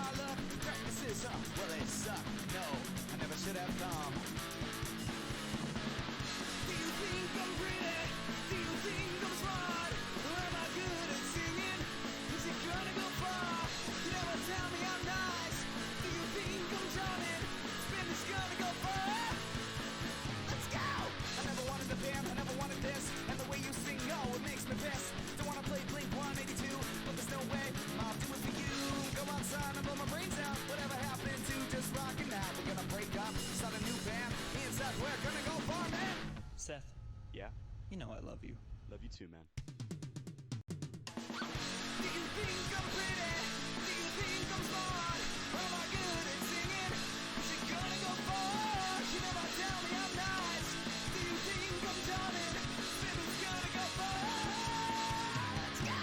my luck. Practices, well, it sucked. No, I never should have come. Do you think I'm pretty? Do you think I'm smart? Or am I good at singing? Is it gonna go far? You never tell me I'm nice. Do you think I'm charming? Spin is gonna go far. Let's go! I never wanted the band, I never wanted this. And the way you sing, oh, it makes me piss. Don't wanna play Blink 182, but there's no way I'll do it for you. Go outside and blow my brains out. Whatever happened to just rocking out? We're gonna break up, start a new band. Me and Seth, we're gonna go far, man. Seth, Yeah? you know I love you. Love you too, man. Do you think I'm pretty? Do you think I'm smart? Or am I good at singing? Is it gonna go far? You never tell me I'm nice. Do you think I'm charming? Spinning's gonna go far. Let's go!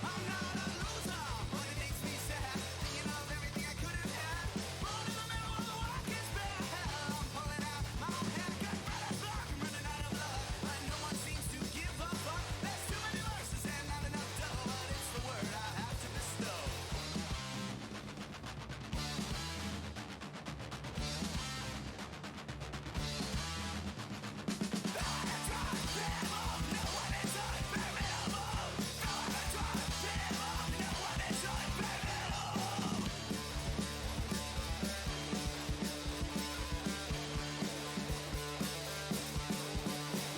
I'm not a loser, but it makes me sad. Thinking of everything I could have had. Born in the middle of the working bad. I'm pulling out my head, got rid of luck, I'm running out of luck. But no one seems to give a fuck. There's too many verses and not enough dough, but it's the word I have to bestow.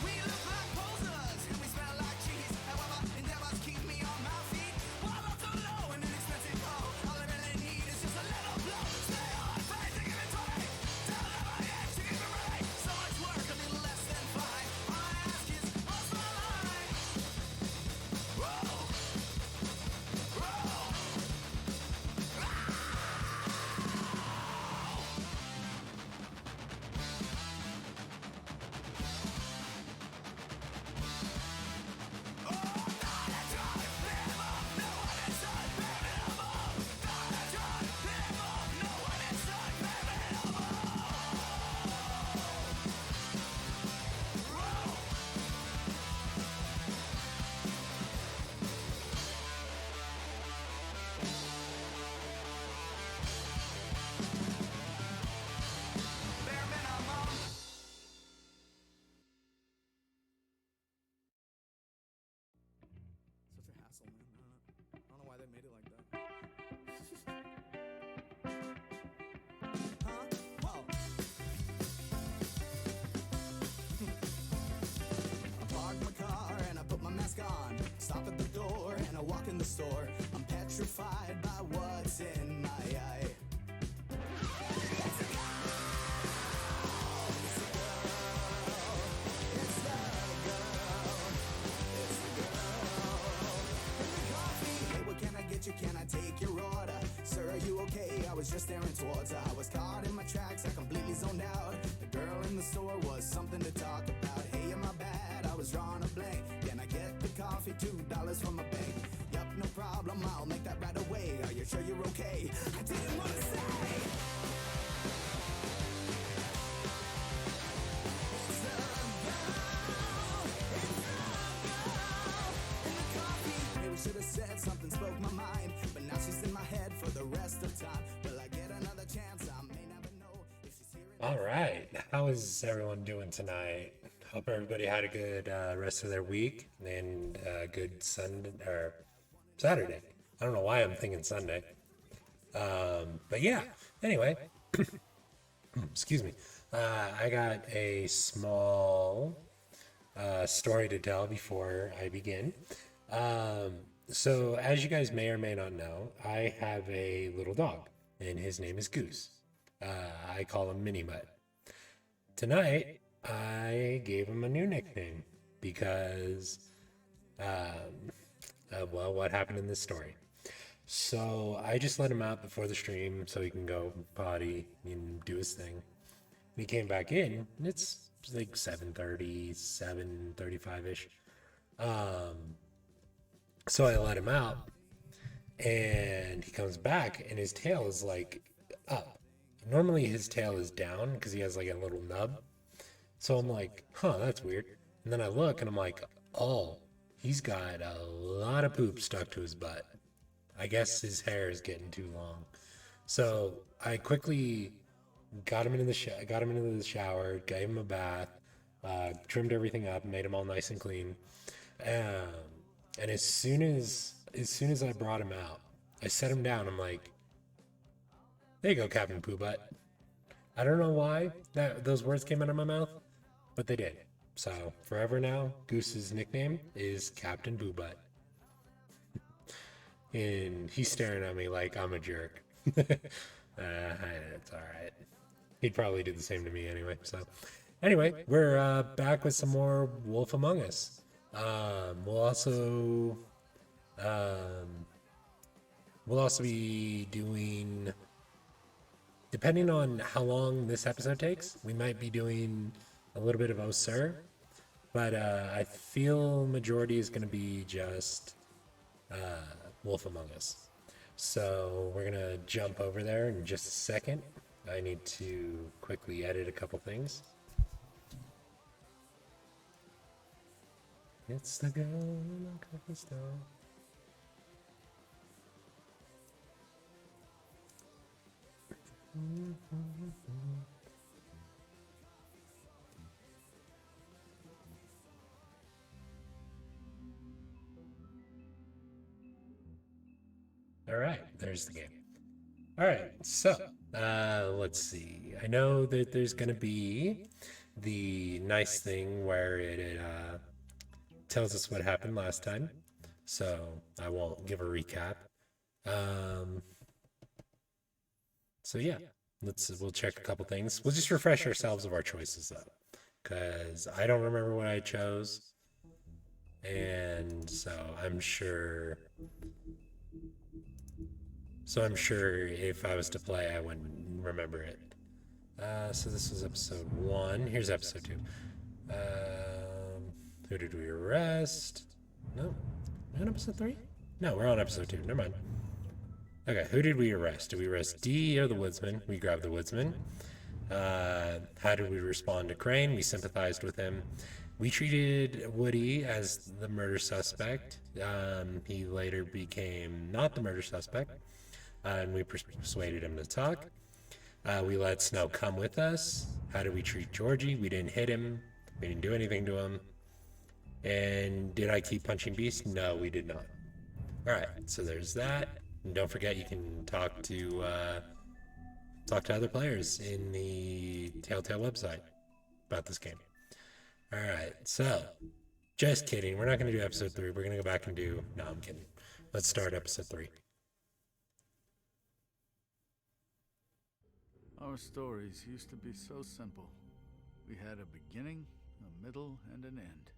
We look like posers and we smell like cheese. However, endeavors keep me on my feet. While I'm so low and inexpensive, oh, all I really need is just a little blow. Stay on, fight to give it 20. Tell them I am to keep it right. So much work, a little less than fine. All I ask is, what's my line? Whoa, whoa. Bare minimum. Such a hassle, man. I don't know why they made it like that. Huh? Whoa. I park my car and I put my mask on. Stop at the door and I walk in the store. I'm petrified by what's in my eye. It's a girl. It's a girl. It's the girl. It's the girl. In the coffee. Hey, what can I get you? Can I take your order? Sir, are you okay? I was just staring towards her. I was caught in my tracks. I completely zoned out. The girl in the store was something to talk about. Hey, am I bad? I was drawing a blank. Can I get the coffee? $2 from my bank. Yup, no problem. I'll make that right away. Are you sure you're okay? I didn't want to say. It's the girl. It's the girl. In the coffee. Maybe we should have said something, spoke my mind. But now she's in my head for the rest of time. Will I get another chance? I may never know if she's here. All right. How is everyone doing tonight? Hope everybody had a good rest of their week and good Sunday or Saturday. I don't know why I'm thinking Sunday. But yeah, anyway, excuse me. I got a small story to tell before I begin. So as you guys may or may not know, I have a little dog, and his name is Goose. I call him Mini Mutt. Tonight, I gave him a new nickname because, well, what happened in this story? So I just let him out before the stream so he can go potty and do his thing. He came back in, and it's like 7:30, 7:35-ish. So I let him out, and he comes back, and his tail is like up. Normally his tail is down because he has like a little nub. So I'm like, huh, that's weird. And then I look, and I'm like, oh, he's got a lot of poop stuck to his butt. I guess his hair is getting too long. So I quickly got him into the shower, gave him a bath, trimmed everything up, made him all nice and clean. And as soon as I brought him out, I set him down. I'm like, there you go, Captain Poo Butt. I don't know why those words came out of my mouth, but they did. So forever now, Goose's nickname is Captain Poo Butt. And he's staring at me like I'm a jerk. It's all right. He'd probably do the same to me anyway. So, anyway, we're back with some more Wolf Among Us. We'll also be doing, depending on how long this episode takes, we might be doing a little bit of Oh Sir, but I feel majority is going to be just Wolf Among Us. So we're gonna jump over there in just a second. I need to quickly edit a couple things. It's the girl in the coffee store. All right, there's the game. All right, so let's see. I know that there's going to be the nice thing where it tells us what happened last time, so I won't give a recap. So yeah, we'll check a couple things. We'll just refresh ourselves of our choices though, because I don't remember what I chose, and so I'm sure. So I'm sure if I was to play, I wouldn't remember it. So this was episode 1. Here's episode 2. Who did we arrest? No. We're on episode 3? No, we're on episode 2. Never mind. Okay, who did we arrest? Did we arrest D or the woodsman? We grabbed the woodsman. How did we respond to Crane? We sympathized with him. We treated Woody as the murder suspect. He later became not the murder suspect. And we persuaded him to talk. We let Snow come with us. How did we treat Georgie? We didn't hit him. We didn't do anything to him. And did I keep punching Beast? No, we did not. All right, so there's that. And don't forget, you can talk to other players in the Telltale website about this game. All right, so just kidding. We're not going to do episode 3. We're going to go back and do. No, I'm kidding. Let's start episode 3. Our stories used to be so simple. We had a beginning, a middle, and an end.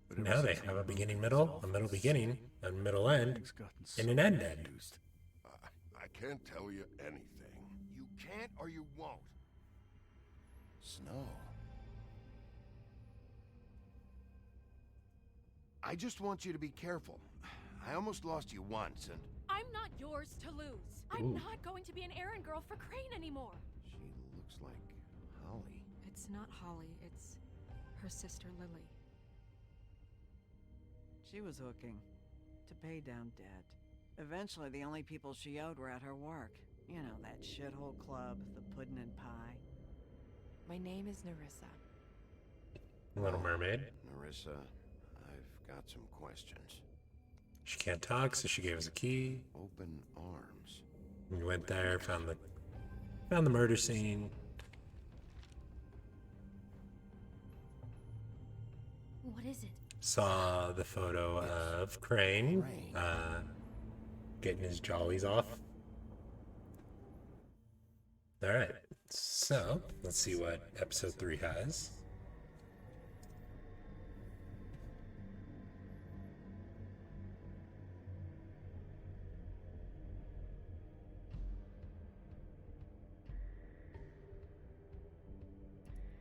But ever Now they since have a we beginning, moved middle, this a middle office, beginning, a middle end, things gotten and so an end end. confused. I can't tell you anything. You can't or you won't. Snow. I just want you to be careful. I almost lost you once, and I'm not yours to lose. I'm not going to be an errand girl for Crane anymore. she looks like Holly. It's not Holly, it's her sister Lily. She was hooking to pay down debt. Eventually, the only people she owed were at her work. You know, that shithole club, the Puddin' and Pie. My name is Nerissa. Little Mermaid. Nerissa, I've got some questions. She can't talk, so she gave us a key. Open arms. We went there, found the murder scene. What is it? saw the photo of Crane getting his jollies off. Alright, so let's see what episode 3 has.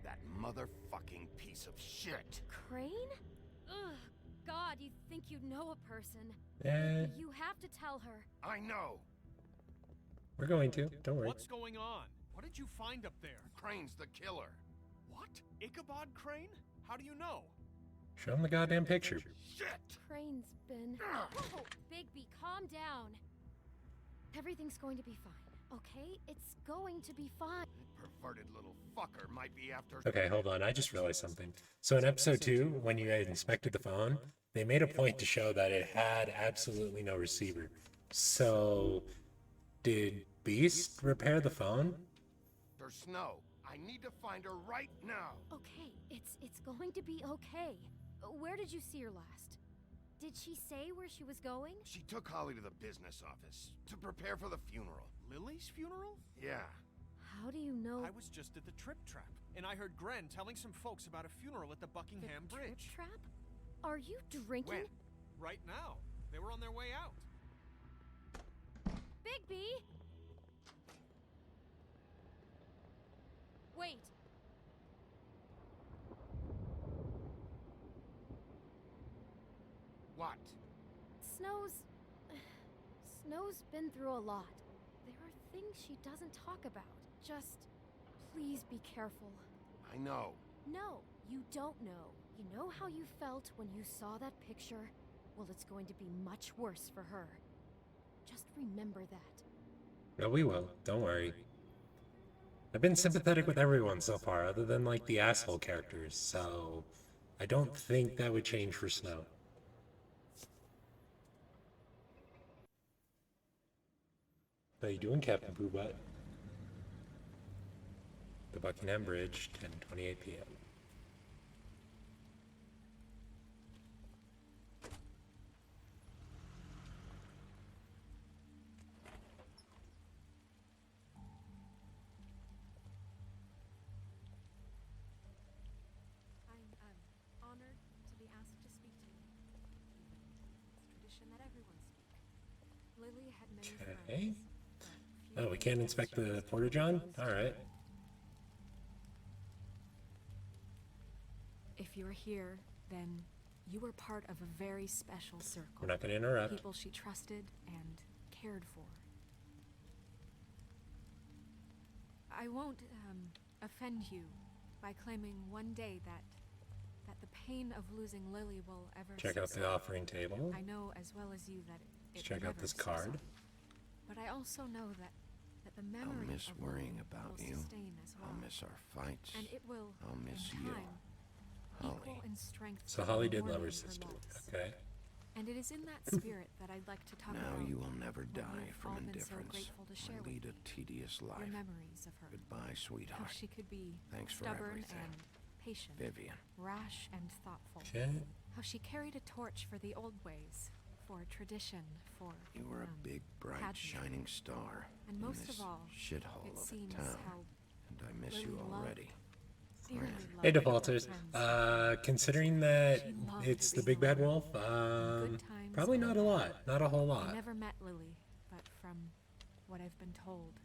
That motherfucking piece of shit. Crane? Ugh, God, you think you know a person. Eh, You have to tell her. I know. we're going to. Don't worry. What's going on? What did you find up there? Crane's the killer. What? Ichabod Crane? How do you know? Show him the goddamn picture. Shit! Crane's been... Oh, Bigby, calm down. Everything's going to be fine, okay? It's going to be fine. Perverted little fucker might be after. Okay, hold on. I just realized something. So in episode 2, when you guys inspected the phone, they made a point to show that it had absolutely no receiver. So, did Beast repair the phone? There's Snow. I need to find her right now. Okay, it's going to be okay. Where did you see her last? Did she say where she was going? She took Holly to the business office to prepare for the funeral. Lily's funeral? Yeah. How do you know? I was just at the Trip Trap, and I heard Gren telling some folks about a funeral at the Buckingham the Bridge. Trip trap? Are you drinking? When? Right now. They were on their way out. Bigby! Wait. What? Snow's been through a lot. There are things she doesn't talk about. Just, please be careful. I know. No, you don't know. You know how you felt when you saw that picture? Well, it's going to be much worse for her. Just remember that. No, we will. Don't worry. I've been sympathetic with everyone so far, other than, like, the asshole characters, so I don't think that would change for Snow. How you doing, Captain Poobot? The Buckingham Bridge, 10:28 p.m. I'm honored to be asked to speak to you. It's tradition that everyone speak. Lily had many Okay. friends. but few Oh, we can't inspect the Porta-John? Alright. If you're here, then you were part of a very special circle. We're not going to interrupt. People she trusted and cared for. I won't offend you by claiming one day that the pain of losing Lily will ever Check out the subside. offering table. I know as well as you that Let's it check out never this card. subside. But I also know that the memory I'll miss of worrying Lily about will you. sustain as well. I'll miss our fights. And it will, I'll miss in you, time, Holly. equal in strength So to Holly the did love her mourning sister. loss. Okay. And it is in that spirit that I'd like to talk Now about you will never what die you've from all been so indifference grateful to share or with lead me. a tedious Your life. memories of her. Goodbye, How sweetheart. she could be Thanks for stubborn everything. and patient, Vivian. rash and thoughtful. Okay. How she carried a torch for the old ways, for tradition, for You were a big, bright, pageantry. shining star And in most this of all, shithole it of a seems town. how And I miss Lily you loved- already. dearly loved Hey, her defaulters. friends. Considering that She loved it's the being Big Bad alone. Wolf, Good times probably and not a lot. Not a whole I lot. never met Lily, but from what I've been told,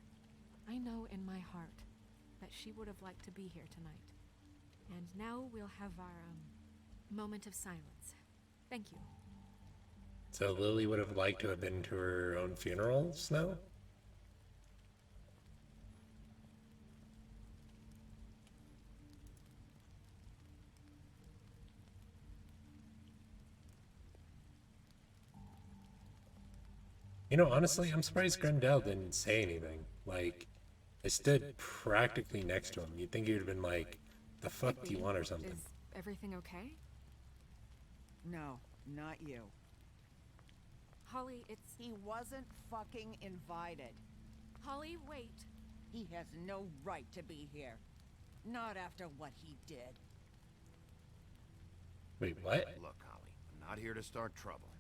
I know in my heart that she would have liked to be here tonight. And now we'll have our moment of silence. Thank you. So Lily would have liked to have been to her own funeral, Snow? You know, honestly, I'm surprised Grendel didn't say anything. Like, I stood practically next to him. You'd think he would have been like, the fuck do you want or something? Is everything okay? No, not you. Holly, it's... He wasn't fucking invited. Holly, wait. He has no right to be here. Not after what he did. Wait, what? Look, Holly, I'm not here to start trouble.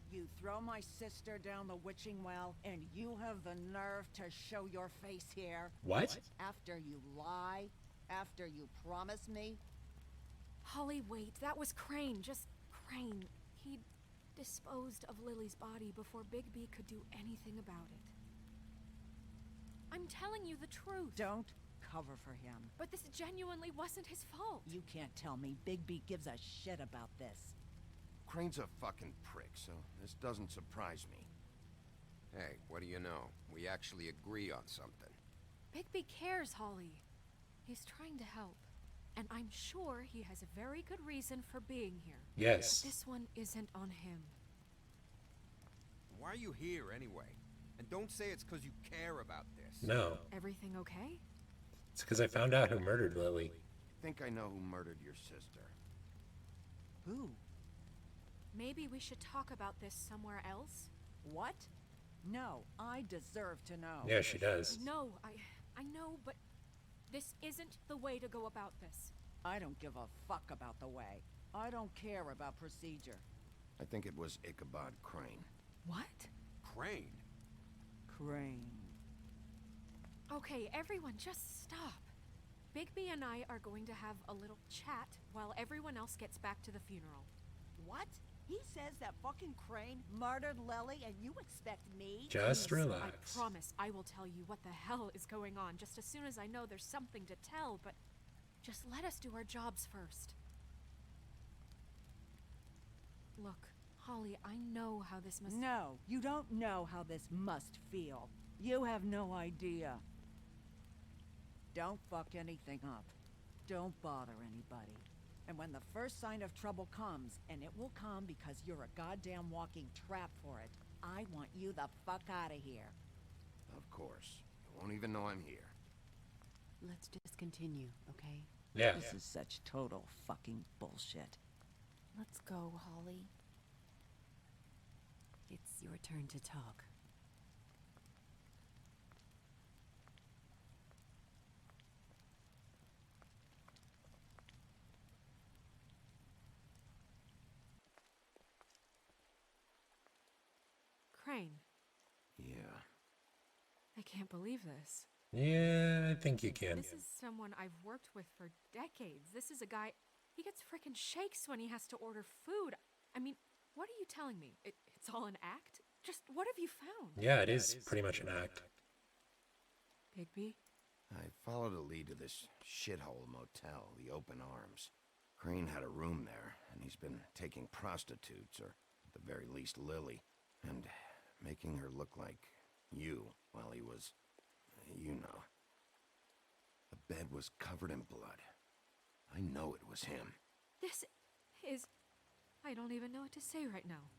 You throw my sister down the witching well, and you have the nerve to show your face here? What? After you lie? After you promise me? Holly, wait. That was Crane. Just Crane. He disposed of Lily's body before Bigby could do anything about it. I'm telling you the truth. Don't cover for him. But this genuinely wasn't his fault. You can't tell me Bigby gives a shit about this. Crane's a fucking prick, so this doesn't surprise me. Hey, what do you know? We actually agree on something. Bigby cares, Holly. He's trying to help. And I'm sure he has a very good reason for being here. Yes. But this one isn't on him. Why are you here anyway? And don't say it's because you care about this. No. Everything okay? It's because I found out who murdered Lily. I think I know who murdered your sister. Who? Maybe we should talk about this somewhere else? What? No, I deserve to know. Yeah, she does. No, I know, but this isn't the way to go about this. I don't give a fuck about the way. I don't care about procedure. I think it was Ichabod Crane. What? Crane? Crane. Okay, everyone, just stop. Bigby and I are going to have a little chat while everyone else gets back to the funeral. What? He says that fucking Crane murdered Lily and you expect me? Just Please, relax. I promise I will tell you what the hell is going on just as soon as I know there's something to tell, but just let us do our jobs first. Look, Holly, I know how this must... No, you don't know how this must feel. You have no idea. Don't fuck anything up. Don't bother anybody. And when the first sign of trouble comes, and it will come because you're a goddamn walking trap for it, I want you the fuck out of here. Of course. You won't even know I'm here. Let's just continue, okay? Yeah. This is such total fucking bullshit. Let's go, Holly. It's your turn to talk. Crane, Yeah. I can't believe this. Yeah, I think you can. This is someone I've worked with for decades. This is a guy... He gets frickin' shakes when he has to order food. I mean, what are you telling me? It's all an act? Just what have you found? Yeah, it is pretty much an act. Bigby? I followed a lead to this shithole motel, the Open Arms. Crane had a room there, and he's been taking prostitutes, or at the very least Lily, and making her look like you while he was, you know. The bed was covered in blood. I know it was him. This is... I don't even know what to say right now.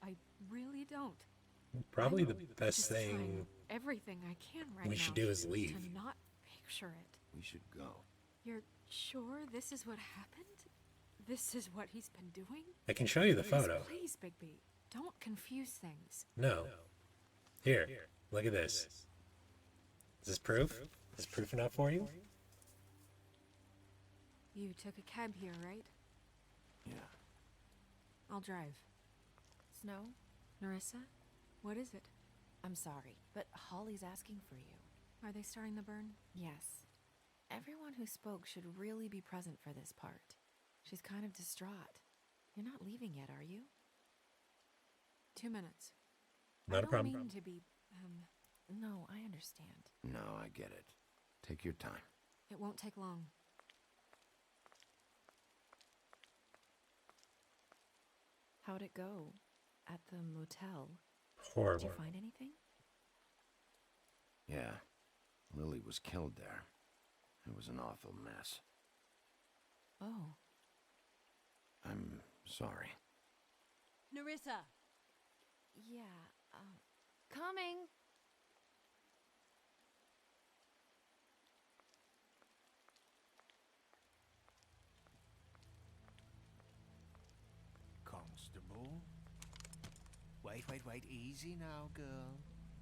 I really don't. Probably I'm the best just thing trying everything I can right we now should do is leave. to not picture it. We should go. You're sure this is what happened? This is what he's been doing? I can show you the photo. Please, Bigby, don't confuse things. No. Here, look at this. Is this proof? Is proof enough for you? You took a cab here, right? Yeah. I'll drive. Snow? Nerissa? What is it? I'm sorry, but Holly's asking for you. Are they starting the burn? Yes. Everyone who spoke should really be present for this part. She's kind of distraught. You're not leaving yet, are you? 2 minutes. Not a problem. I don't mean to be, No, I understand. No, I get it. Take your time. It won't take long. How'd it go? At the motel? Horrible. Did you find anything? Yeah. Lily was killed there. It was an awful mess. Oh. I'm sorry. Nerissa! Yeah, coming! Constable? Wait, easy now, girl.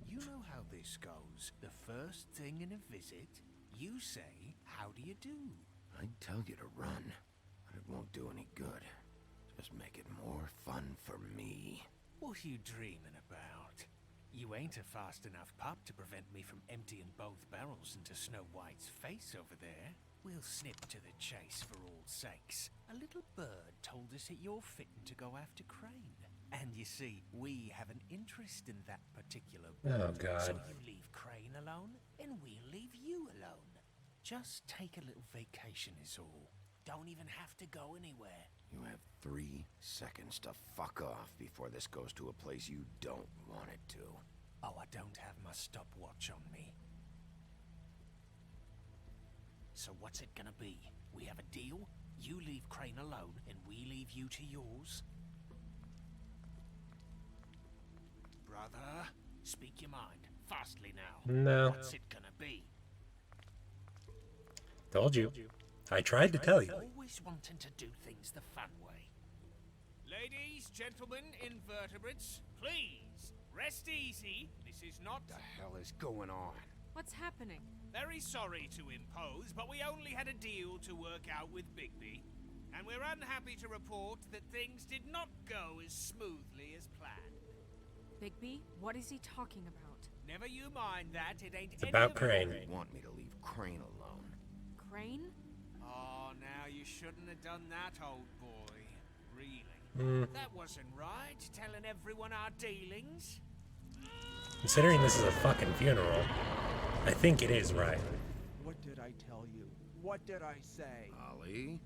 You know how this goes. The first thing in a visit, you say, how do you do? I'd tell you to run, but But it won't do any good. Just make it more fun for me. What are you dreaming about? You ain't a fast enough pup to prevent me from emptying both barrels into Snow White's face over there. We'll snip to the chase for all sakes. A little bird told us that you're fitting to go after Crane. And you see, we have an interest in that particular bird. Oh, God. So you leave Crane alone, and we'll leave you alone. Just take a little vacation is all. Don't even have to go anywhere. You have 3 seconds to fuck off before this goes to a place you don't want it to. Oh, I don't have my stopwatch on me. So what's it gonna be? We have a deal? You leave Crane alone, and we leave you to yours? Brother, speak your mind. Fastly now. No. What's it gonna be? Told you. I tried to tell you. Always wanting to do things the fun way. Ladies, gentlemen, invertebrates, please, rest easy. This is not... What the hell is going on? What's happening? Very sorry to impose, but we only had a deal to work out with Bigby. And we're unhappy to report that things did not go as smoothly as planned. Bigby, what is he talking about? Never you mind that, it ain't It's about Crane. You want me to leave Crane alone? Crane? Oh, now you shouldn't have done that, old boy. Really? That wasn't right, telling everyone our dealings. Considering this is a fucking funeral, I think it is right. What did I tell you? What did I say? You Ollie?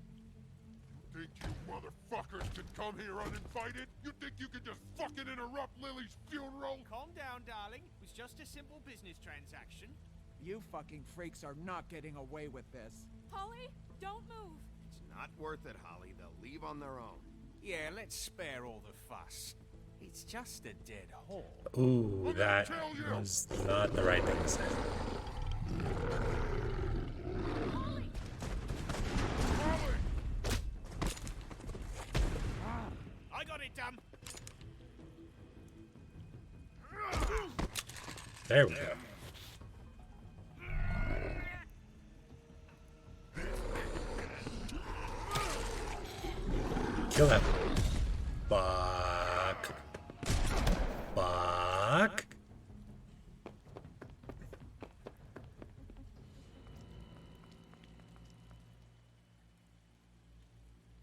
think you motherfuckers can come here uninvited? You think you can just fucking interrupt Lily's funeral? Calm down, darling. It was just a simple business transaction. You fucking freaks are not getting away with this. Holly, don't move. It's not worth it, Holly. They'll leave on their own. Yeah, let's spare all the fuss. It's just a dead horse. Ooh, that was not the right thing to say. I got it, damn. There we go. Kill that. Fuck. Fuck.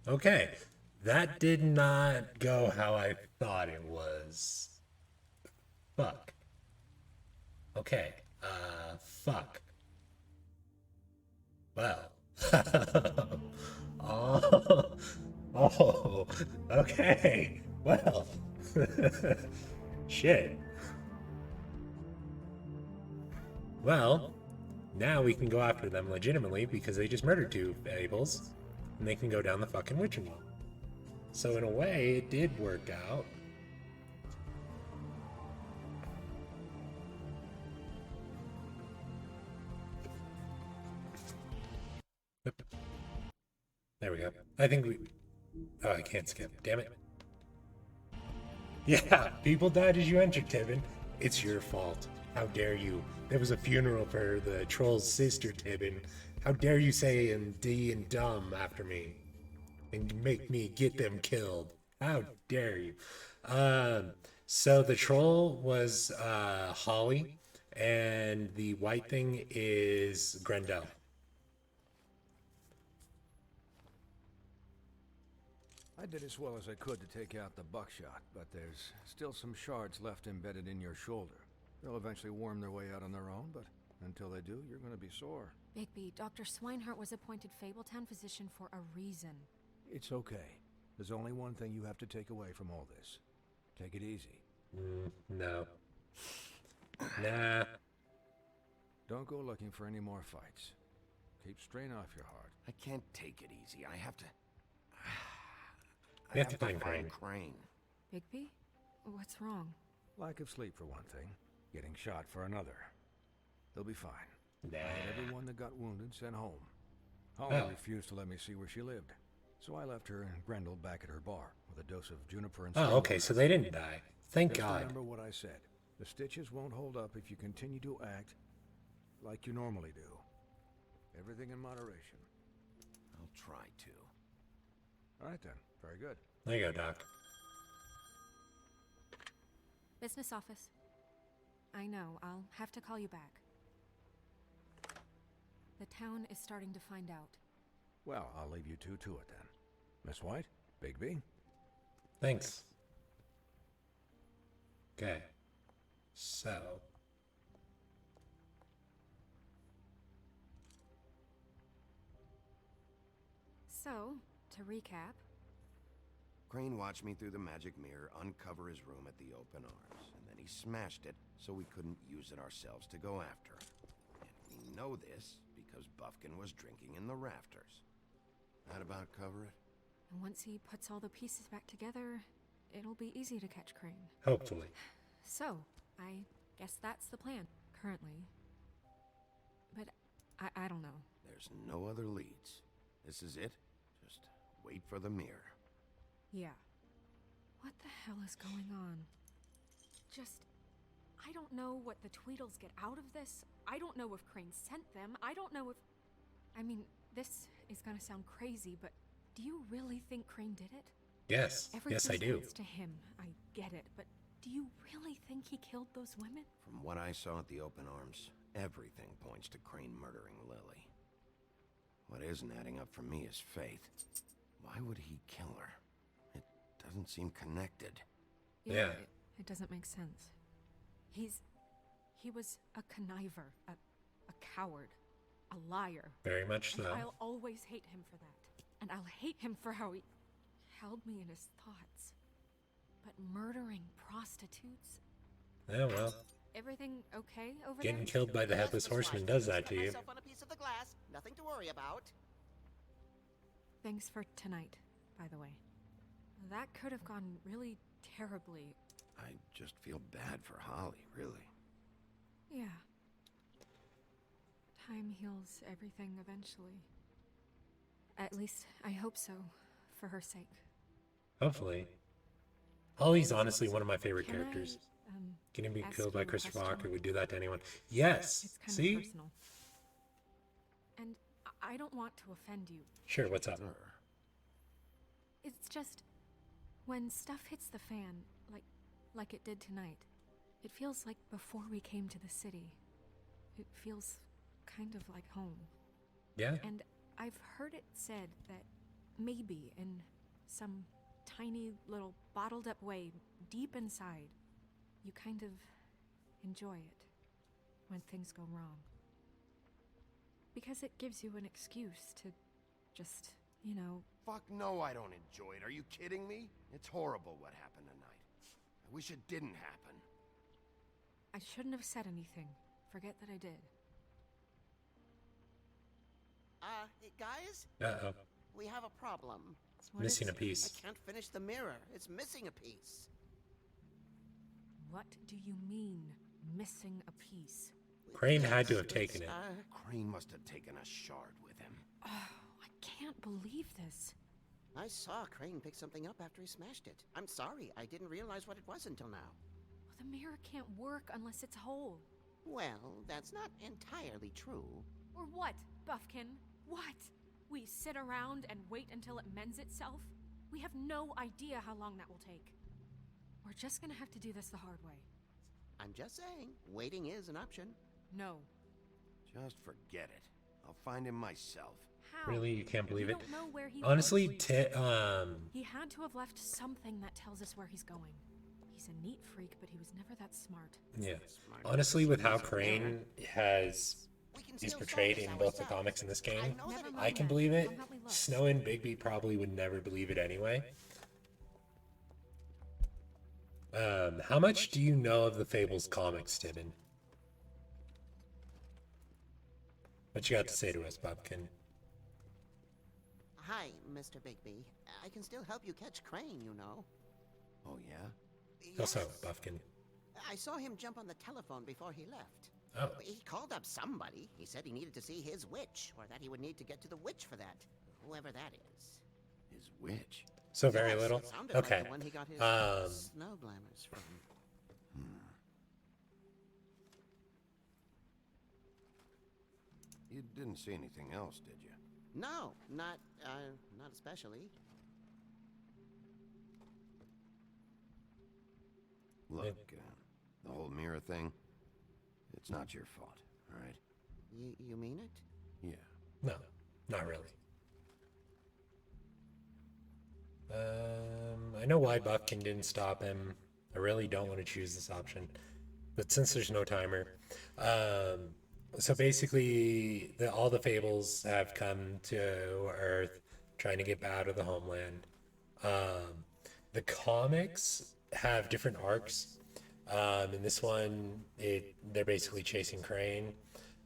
Okay. That did not go how I thought it was. Fuck. Okay. Fuck. Well. Oh, okay. Well, shit. Well, now we can go after them legitimately because they just murdered 2 Abels, and they can go down the fucking witching wall. So in a way, it did work out. There we go. I think we... Oh, I can't skip. Damn it. Yeah, people died as you entered, Tibbin. It's your fault. How dare you? There was a funeral for the troll's sister, Tibbin. How dare you say D and dumb after me? And make me get them killed. How dare you? So the troll was Holly, and the white thing is Grendel. I did as well as I could to take out the buckshot, but there's still some shards left embedded in your shoulder. They'll eventually worm their way out on their own, but until they do, you're going to be sore. Bigby, Dr. Swinehart was appointed Fabletown physician for a reason. It's okay. There's only one thing you have to take away from all this. Take it easy. No. Nah. Don't go looking for any more fights. Keep strain off your heart. I can't take it easy. I have to... We have to find Crane. Bigby? What's wrong? Lack of sleep for one thing. Getting shot for another. They'll be fine. Nah. I had everyone that got wounded sent home. Holly Oh. refused to let me see where she lived. So I left her and Grendel back at her bar with a dose of juniper and Oh, okay, so they didn't die. Thank Just God. remember what I said. The stitches won't hold up if you continue to act like you normally do. Everything in moderation. I'll try to. All right then. Very good. There you go, Doc. Business office. I know, I'll have to call you back. The town is starting to find out. Well, I'll leave you two to it then. Miss White, Bigby. Thanks. Okay. So. So, to recap, Crane watched me through the magic mirror uncover his room at the open arms, and then he smashed it so we couldn't use it ourselves to go after him. And we know this because Buffkin was drinking in the rafters. That about cover it? and once he puts all the pieces back together, it'll be easy to catch Crane. Hopefully. So, I guess that's the plan, currently. But I don't know. There's no other leads. This is it. Just wait for the mirror. Yeah. What the hell is going on? I don't know what the Tweedles get out of this. I don't know if Crane sent them. I don't know if... I mean, this is gonna sound crazy, but do you really think Crane did it? Yes. Yes, I do. Everything points to him. I get it, but do you really think he killed those women? From what I saw at the open arms, everything points to Crane murdering Lily. What isn't adding up for me is Faith. Why would he kill her? It doesn't seem connected. Yeah. It doesn't make sense. He was a conniver, a coward, a liar. Very much so. And I'll always hate him for that. And I'll hate him for how he held me in his thoughts. But murdering prostitutes? Yeah, well. Everything okay over Getting there? killed by the Headless Horseman does that to you. Myself on a piece of the glass. Nothing to worry about. Thanks for tonight, by the way. That could have gone really terribly. I just feel bad for Holly, really. Yeah. Time heals everything eventually. At least, I hope so, for her sake. Hopefully. Holly's honestly one of my favorite Can characters. Getting be ask killed by you a Christopher question? Walker would do that to anyone. Yes. It's kind See? of personal. And I don't want to offend you. Sure, what's up? It's just when stuff hits the fan, like it did tonight, it feels like before we came to the city. It feels kind of like home. Yeah. And I've heard it said that maybe in some tiny little bottled up way deep inside, you kind of enjoy it when things go wrong. Because it gives you an excuse to just, you know... Fuck no, I don't enjoy it. Are you kidding me? It's horrible what happened tonight. I wish it didn't happen. I shouldn't have said anything. Forget that I did. Hey, guys? Uh-oh. We have a problem. Missing a piece. I can't finish the mirror. It's missing a piece. What do you mean, missing a piece? Crane had to have taken it. Crane must have taken a shard with him. Oh, I can't believe this. I saw Crane pick something up after he smashed it. I'm sorry, I didn't realize what it was until now. The mirror can't work unless it's whole. Well, that's not entirely true. Or what, Buffkin? What? We sit around and wait until it mends itself? We have no idea how long that will take. We're just gonna have to do this the hard way. I'm just saying, waiting is an option. No. Just forget it. I'll find him myself. How? Really? You can't believe We it? don't know where he Honestly, was. He had to have left something that tells us where he's going. He's a neat freak, but he was never that smart. Yeah. Honestly, with how Crane he's portrayed in both the comics and this game, I can believe it. Snow and Bigby probably would never believe it anyway. How much do you know of the Fables comics, Tibin? What you got to say to us, Bumpkin? Hi, Mr. Bigby. I can still help you catch Crane, you know. Oh, yeah? Also, Buffkin. I saw him jump on the telephone before he left. Oh. He called up somebody. He said he needed to see his witch, or that he would need to get to the witch for that. Whoever that is. His witch? So very Yes, little? it sounded Okay. like the one he got his snow glamours from. You didn't see anything else, did you? No, not especially. Look, the whole mirror thing, it's not your fault, all right? You mean it? Yeah. No, not really. I know why Buffkin didn't stop him. I really don't want to choose this option, but since there's no timer, so basically, all the Fables have come to Earth, trying to get out of the homeland. The comics have different arcs. In this one, they're basically chasing Crane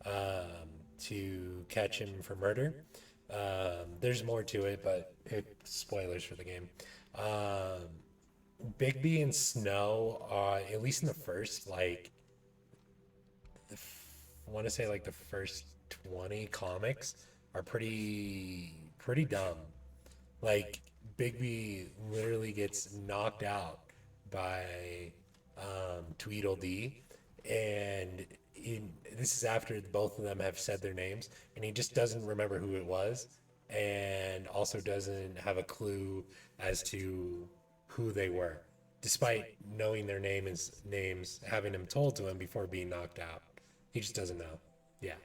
to catch him for murder. There's more to it, but spoilers for the game. Bigby and Snow, at least in the first, like, I want to say like the first 20 comics are pretty dumb. Like, Bigby literally gets knocked out by Tweedledee, and this is after both of them have said their names, and he just doesn't remember who it was, and also doesn't have a clue as to who they were, despite knowing their names, having them told to him before being knocked out. He just doesn't know. Yeah.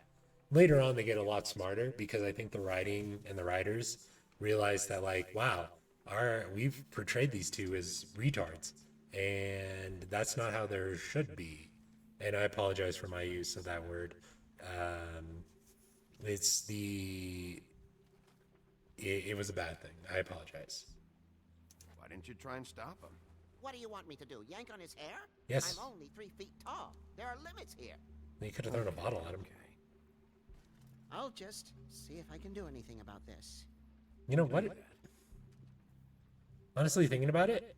Later on, they get a lot smarter because I think the writing and the writers realize that, like, wow, we've portrayed these two as retards, and that's not how there should be. And I apologize for my use of that word. It was a bad thing. I apologize. Why didn't you try and stop him? What do you want me to do? Yank on his hair? Yes. I'm only 3 feet tall. There are limits here. You could have thrown a bottle at him. I'll just see if I can do anything about this. You know what? Honestly, thinking about it,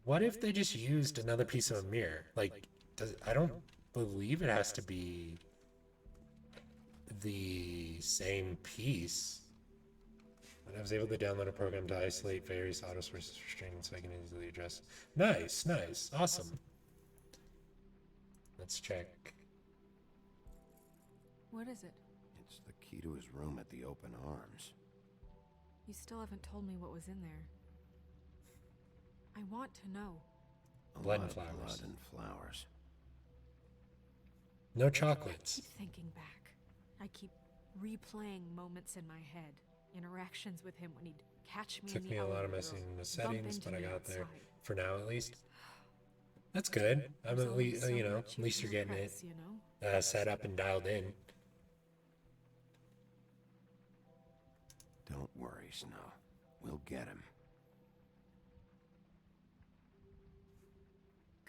what if they just used another piece of a mirror? Like, I don't believe it has to be the same piece. And I was able to download a program to isolate various auto sources for streaming so I can easily address. Nice, awesome. Let's check. What is it? It's the key to his room at the Open Arms. You still haven't told me what was in there. I want to know. Blood and flowers. Blood and flowers. No chocolates. I keep thinking back. I keep replaying moments in my head. Interactions with him when he'd catch me Took in the me a lot of elevator messing or in the bump settings, into but I me got there. outside. For now, at least. That's good. I'm There's at only least, so you know, much at you least can you're getting repress, it you know? set up and dialed in. Don't worry, Snow. We'll get him.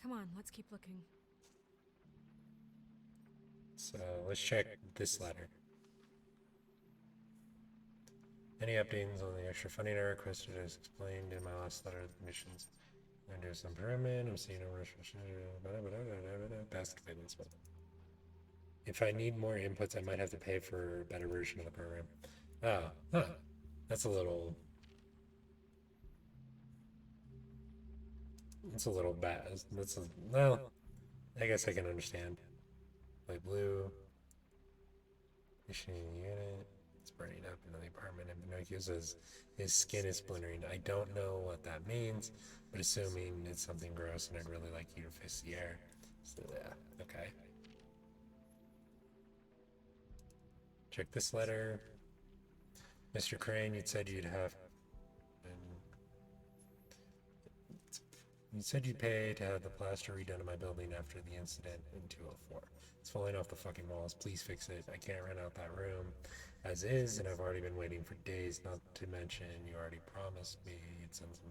Come on, let's keep looking. So let's check this letter. Any updates on the extra funding I requested as explained in my last letter of missions? I'm doing some improvement. I'm seeing a past commitments. If I need more inputs, I might have to pay for a better version of the program. That's a little. It's a little bad. Well, I guess I can understand. Like blue. Issuing unit. It's burning up in the apartment, and Pinocchio says his skin is splintering. I don't know what that means, but assuming it's something gross, and I'd really like you to fist the air. So, yeah, okay. Check this letter. Mr. Crane, you'd said you'd have... You said you'd pay to have the plaster redone in my building after the incident in 204. It's falling off the fucking walls. Please fix it. I can't rent out that room as is, and I've already been waiting for days, not to mention you already promised me you'd send some...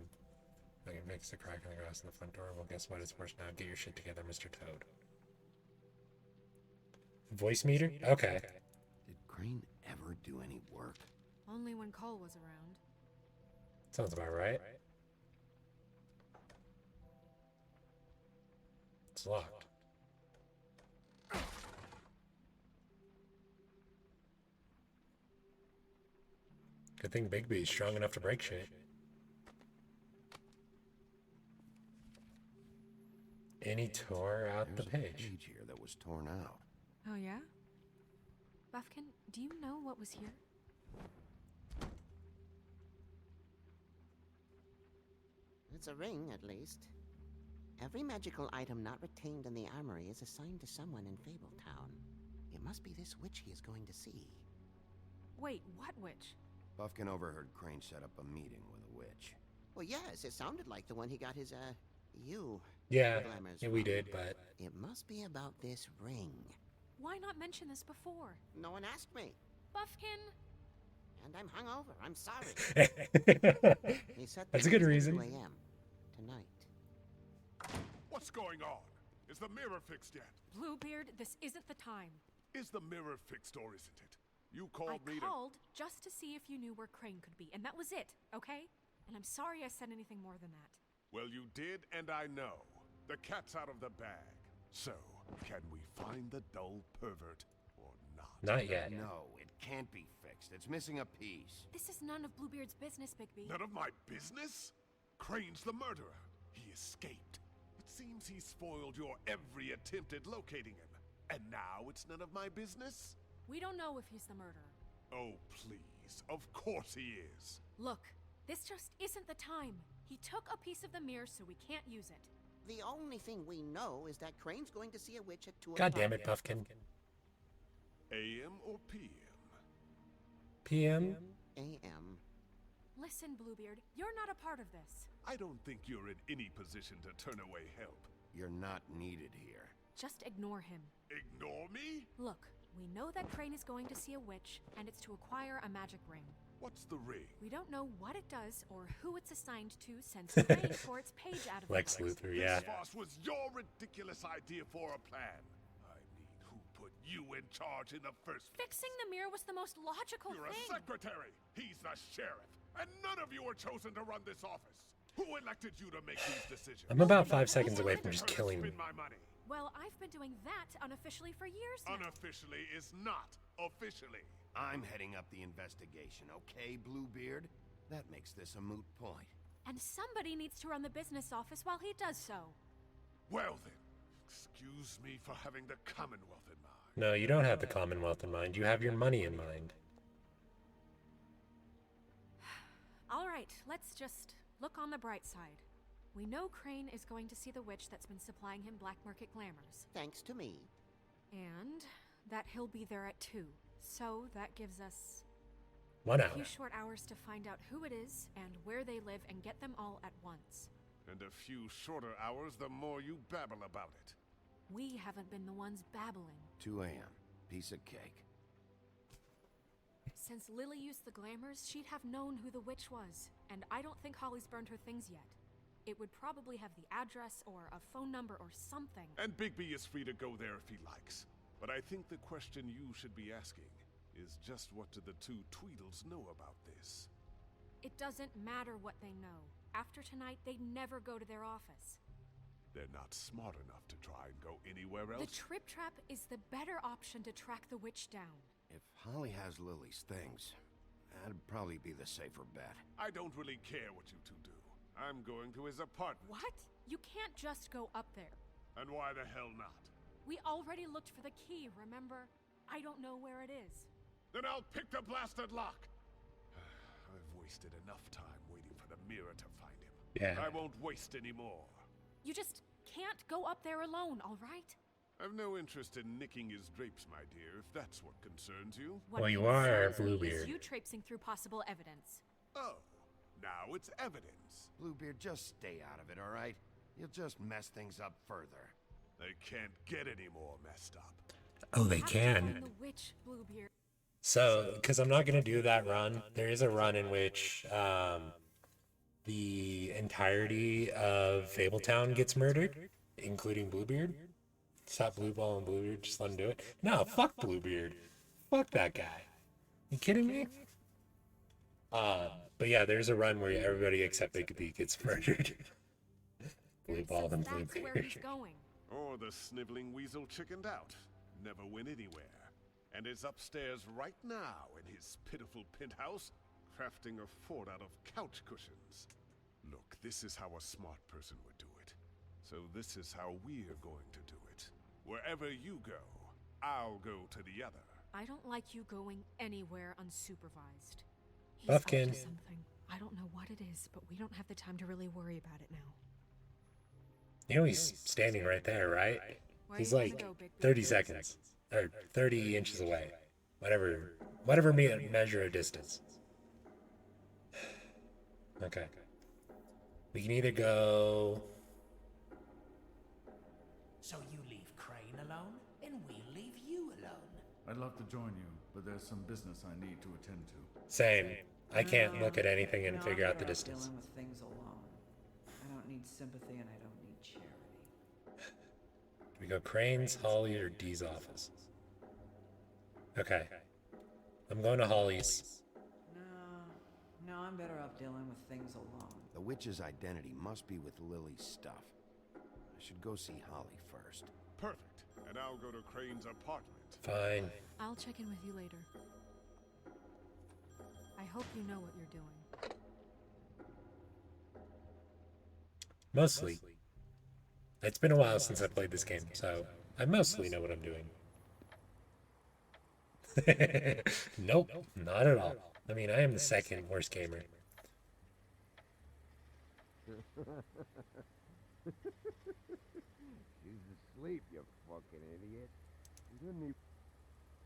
I can fix the crack in the glass in the front door. Well, guess what? It's worse now. Get your shit together, Mr. Toad. Voice meter? Okay. Did Crane ever do any work? Only when Cole was around. Sounds about right. It's locked. Good thing Bigby's strong enough to break shit. And he tore out There's the a page. page here that was torn out. Oh, yeah? Buffkin, do you know what was here? It's a ring, at least. Every magical item not retained in the armory is assigned to someone in Fabletown. It must be this witch he is going to see. Wait, what witch? Buffkin overheard Crane set up a meeting with a witch. Well, yes, it sounded like the one he got his, Yeah, glamours yeah, we from. did, but It must be about this ring. Why not mention this before? No one asked me. Buffkin! And I'm hungover. I'm sorry. He said that's a good at reason. 2 a.m. tonight. What's going on? Is the mirror fixed yet? Bluebeard, this isn't the time. Is the mirror fixed or isn't it? You called me I called just to see if you knew where Crane could be, and that was it, okay? And I'm sorry I said anything more than that. Well, you did, and I know. The cat's out of the bag. So, can we find the dull pervert or not? Not yet. No, it can't be fixed. It's missing a piece. This is none of Bluebeard's business, Bigby. None of my business? Crane's the murderer. He escaped. It seems he spoiled your every attempt at locating him. And now it's none of my business? We don't know if he's the murderer. Oh, please. Of course he is. Look, this just isn't the time. He took a piece of the mirror, so we can't use it. The only thing we know is that Crane's going to see a witch at 2 God o'clock. damn it, Puffkin. AM or PM? PM? AM. Listen, Bluebeard, you're not a part of this. I don't think you're in any position to turn away help. You're not needed here. Just ignore him. Ignore me? Look, we know that Crane is going to see a witch, and it's to acquire a magic ring. What's the ring? We don't know what it does or who it's assigned to since Crane tore its page out of Lex the book. Luthor, yeah. This farce was your ridiculous idea for a plan. I mean, who put you in charge in the first place? Fixing the mirror was the most logical You're thing. a secretary. He's the sheriff. And none of you are chosen to run this office. Who elected you to make these decisions? I'm about 5 seconds away from just killing me. Spend my money. Well, I've been doing that unofficially for years now. Unofficially is not officially. I'm heading up the investigation, okay, Bluebeard? That makes this a moot point. And somebody needs to run the business office while he does so. Well then, excuse me for having the Commonwealth in mind. No, you don't have the Commonwealth in mind. You have your money in mind. All right, let's just look on the bright side. We know Crane is going to see the witch that's been supplying him black market glamours. Thanks to me. And that he'll be there at 2. So that gives us 1 a hour. few short hours to find out who it is and where they live and get them all at once. And a few shorter hours, the more you babble about it. We haven't been the ones babbling. 2 a.m. Piece of cake. Since Lily used the glamours, she'd have known who the witch was, and I don't think Holly's burned her things yet. It would probably have the address or a phone number or something. And Bigby is free to go there if he likes. But I think the question you should be asking is just what do the two Tweedles know about this? It doesn't matter what they know. After tonight, they'd never go to their office. They're not smart enough to try and go anywhere else. The Trip Trap is the better option to track the witch down. If Holly has Lily's things, that'd probably be the safer bet. I don't really care what you two do. I'm going to his apartment. What? You can't just go up there. And why the hell not? We already looked for the key, remember? I don't know where it is. Then I'll pick the blasted lock. I've wasted enough time waiting for the mirror to find him. Yeah. I won't waste any more. You just can't go up there alone, all right? I've no interest in nicking his drapes, my dear, if that's what concerns you. What Well, you are concerns me Bluebeard. is you traipsing through possible evidence. Oh, now it's evidence. Bluebeard, just stay out of it, all right? You'll just mess things up further. They can't get any more messed up. Oh, they Have to can. find the witch, Bluebeard. So, because I'm not going to do that run, there is a run in which the entirety of Fabletown gets murdered, including Bluebeard. Stop Blue Ball and Bluebeard, just let him do it. No, fuck Bluebeard. Fuck that guy. You kidding me? But yeah, there's a run where everybody except Bigby gets murdered. Blue Ball and That's where Bluebeard. he's going. Or the sniveling weasel chickened out. Never went anywhere. And is upstairs right now in his pitiful penthouse, crafting a fort out of couch cushions. Look, this is how a smart person would do it. So this is how we're going to do it. Wherever you go, I'll go to the other. I don't like you going anywhere unsupervised. He's Buffkin. up to something. I don't know what it is, but we don't have the time to really worry about it now. You know he's standing right there, right? Where He's do you wanna like go, Bigby? 30 seconds. Or 30 inches away. Whatever measure of distance. Okay. We can either go... So you leave Crane alone, and we'll leave you alone. I'd love to join you, but there's some business I need to attend to. Same. I can't look at anything and No, figure I'm out the better off distance. Dealing with things alone. I don't need sympathy and I don't need charity. We go Crane's, Holly, or Dee's office. Okay. I'm going to Holly's. No, I'm better off dealing with things alone. The witch's identity must be with Lily's stuff. I should go see Holly first. Perfect. And I'll go to Crane's apartment. Fine. I'll check in with you later. I hope you know what you're doing. Mostly. It's been a while since I played this game, so I mostly know what I'm doing. Nope, not at all. I mean, I am the second worst gamer. She's asleep, you fucking idiot. You didn't even...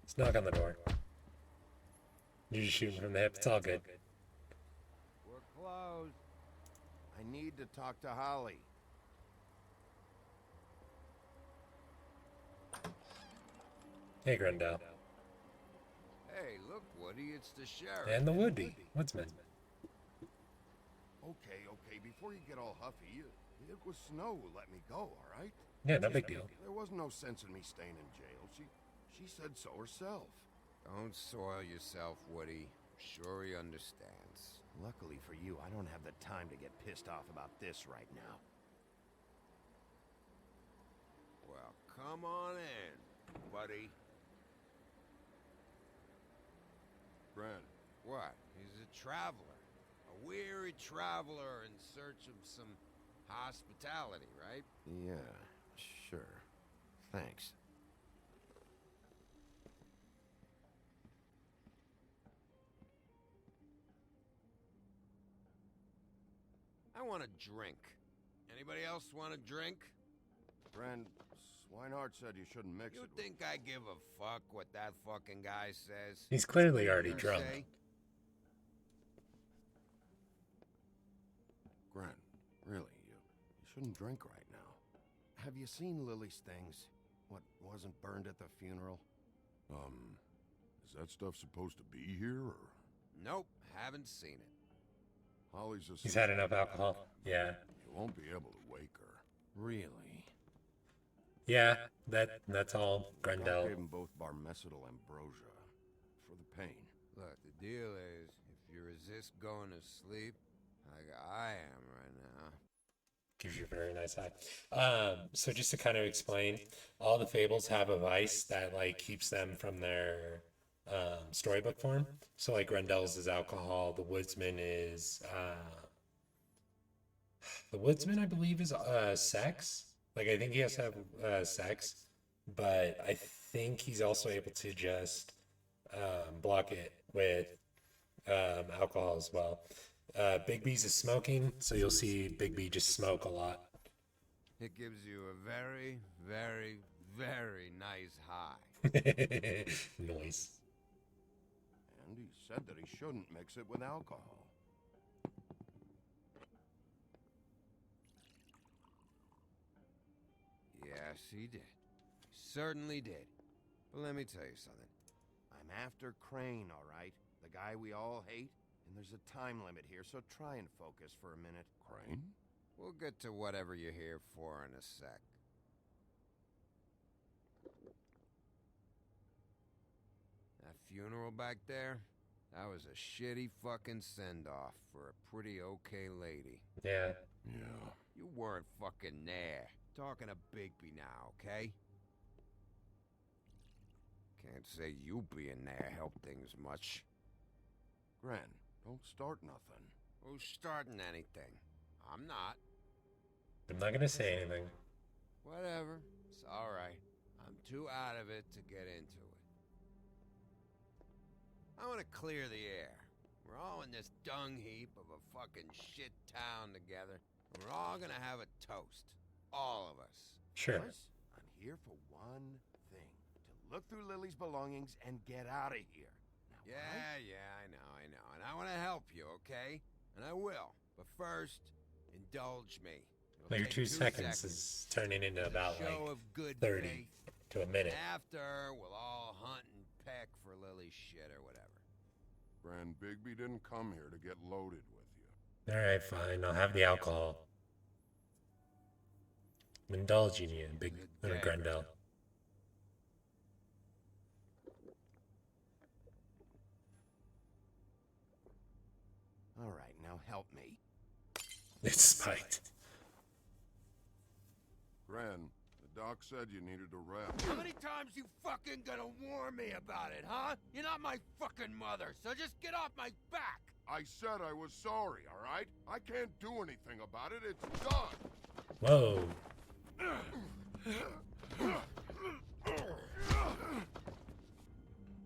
Let's knock on the door. You're just shooting from the hip. It's all good. We're closed. I need to talk to Holly. Hey, Grendel. Hey, look, Woody, it's the sheriff. And the Woody. Woodsman. Okay, before you get all huffy, it was Snow who let me go, all right? Yeah, no big deal. There was no sense in me staying in jail. She said so herself. Don't soil yourself, Woody. I'm sure he understands. Luckily for you, I don't have the time to get pissed off about this right now. Well, come on in, buddy. Brent. What? He's a traveler. A weary traveler in search of some hospitality, right? Yeah, sure. Thanks. I want a drink. Anybody else want a drink? Brent, Swinehart said you shouldn't mix You it. think I give a fuck what that fucking guy says? He's clearly already You drunk. say? Grant, really, you shouldn't drink right now. Have you seen Lily's things? What wasn't burned at the funeral? Is that stuff supposed to be here, or? Nope, haven't seen it. Holly's asleep. He's had enough alcohol. Yeah. You won't be able to wake her. Really? Yeah, that's all God Grendel. gave them both Barmecidal ambrosia for the pain. Look, the deal is, if you resist going to sleep, like I am right now. Gives you a very nice eye. So just to kind of explain, all the fables have a vice that like keeps them from their storybook form. So like Grendel's is alcohol, the Woodsman is I believe is sex. Like I think he has to have sex, but I think he's also able to just block it with alcohol as well. Bigby's is smoking, so you'll see Bigby just smoke a lot. It gives you a very, very, very nice high. Noise. And he said that he shouldn't mix it with alcohol. Yes, he did. He certainly did. But let me tell you something. I'm after Crane, all right? The guy we all hate? And there's a time limit here, so try and focus for a minute. Crane? We'll get to whatever you're here for in a sec. That funeral back there? That was a shitty fucking send-off for a pretty okay lady. Yeah. Yeah. You weren't fucking there. Talking to Bigby now, okay? Can't say you being there helped things much. Gren, don't start nothing. Who's starting anything? I'm not. I'm not gonna say anything. Whatever. It's alright. I'm too out of it to get into it. I want to clear the air. We're all in this dung heap of a fucking shit town together. And we're all gonna have a toast. All Sure. Boys, I'm here for one thing. To look through Lily's belongings and get out of here. Now, Yeah, I know. And I want to help you, okay? And I will. But first, indulge me. It'll Your take 2 2 seconds is turning into about Show like of good 30 faith. to a minute. After, we'll all hunt and peck for Lily's shit or whatever. Gran Bigby didn't come here to get loaded with you. Alright, fine. I'll have the alcohol. I'm indulging you, Big Grendel. All right, now help me. It's spiked. Gran, the doc said you needed a rest. How many times you fucking gonna warn me about it, huh? You're not my fucking mother, so just get off my back! I said I was sorry, all right? I can't do anything about it. It's done. Whoa.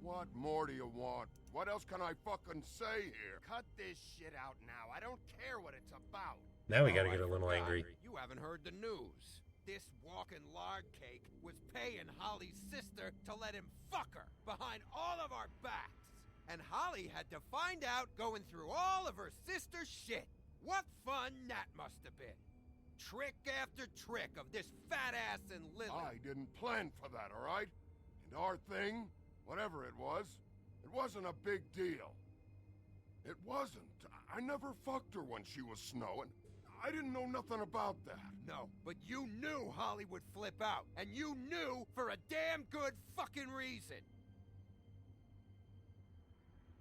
What more do you want? What else can I fucking say here? Cut this shit out now. I don't care what it's about. Now we gotta Oh, get I a little forgot. angry. You haven't heard the news. This walking lard cake was paying Holly's sister to let him fuck her behind all of our backs. And Holly had to find out going through all of her sister's shit. What fun that must have been. Trick after trick of this fat ass and Lily. I didn't plan for that, all right? And our thing, whatever it wasn't a big deal. It wasn't. I never fucked her when she was snowing. I didn't know nothing about that. No, but you knew Holly would flip out. And you knew for a damn good fucking reason.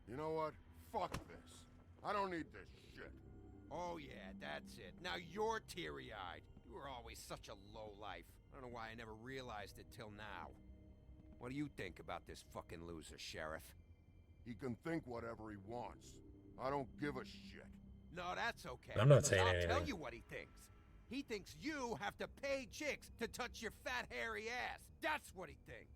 You know what? Fuck this. I don't need this shit. Oh yeah, that's it. Now you're teary-eyed. You were always such a lowlife. I don't know why I never realized it till now. What do you think about this fucking loser, Sheriff? He can think whatever he wants. I don't give a shit. No, that's okay. I'm not saying I'll anything. tell you what he thinks. He thinks you have to pay chicks to touch your fat, hairy ass. That's what he thinks.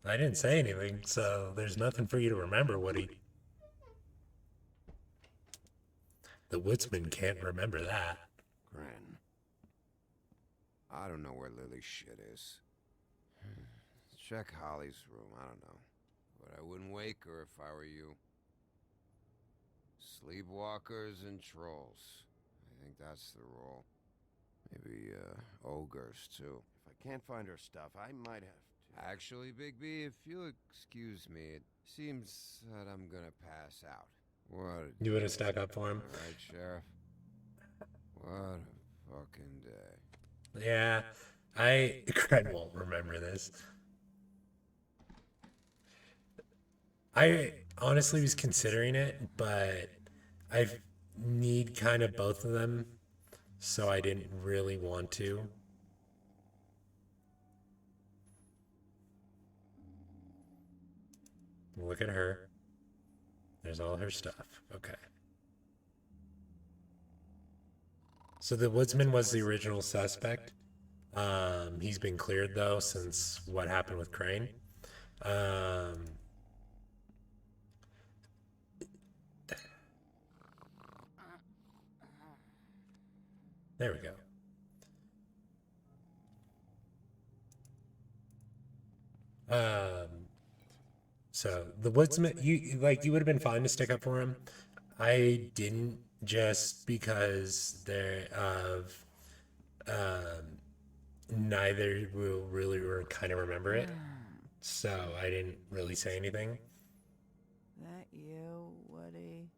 I didn't say anything, so there's nothing for you to remember, Woody. The woodsman can't remember that. Gran. I don't know where Lily's shit is. Check Holly's room, I don't know. But I wouldn't wake her if I were you. Sleepwalkers and trolls. I think that's the rule. Maybe, ogres, too. If I can't find her stuff, I might have to. Actually, Bigby, if you'll excuse me, it seems that I'm gonna pass out. What? You would have stuck up for him? Right, Sheriff? What a fucking day. Yeah, Craig won't remember this. I honestly was considering it, but I need kind of both of them, so I didn't really want to. Look at her. There's all her stuff. Okay. So the woodsman was the original suspect. He's been cleared though since what happened with Crane. There we go. So the woodsman, you would have been fine to stick up for him. I didn't, just because neither will really kind of remember it, so I didn't really say anything. That you, Woody?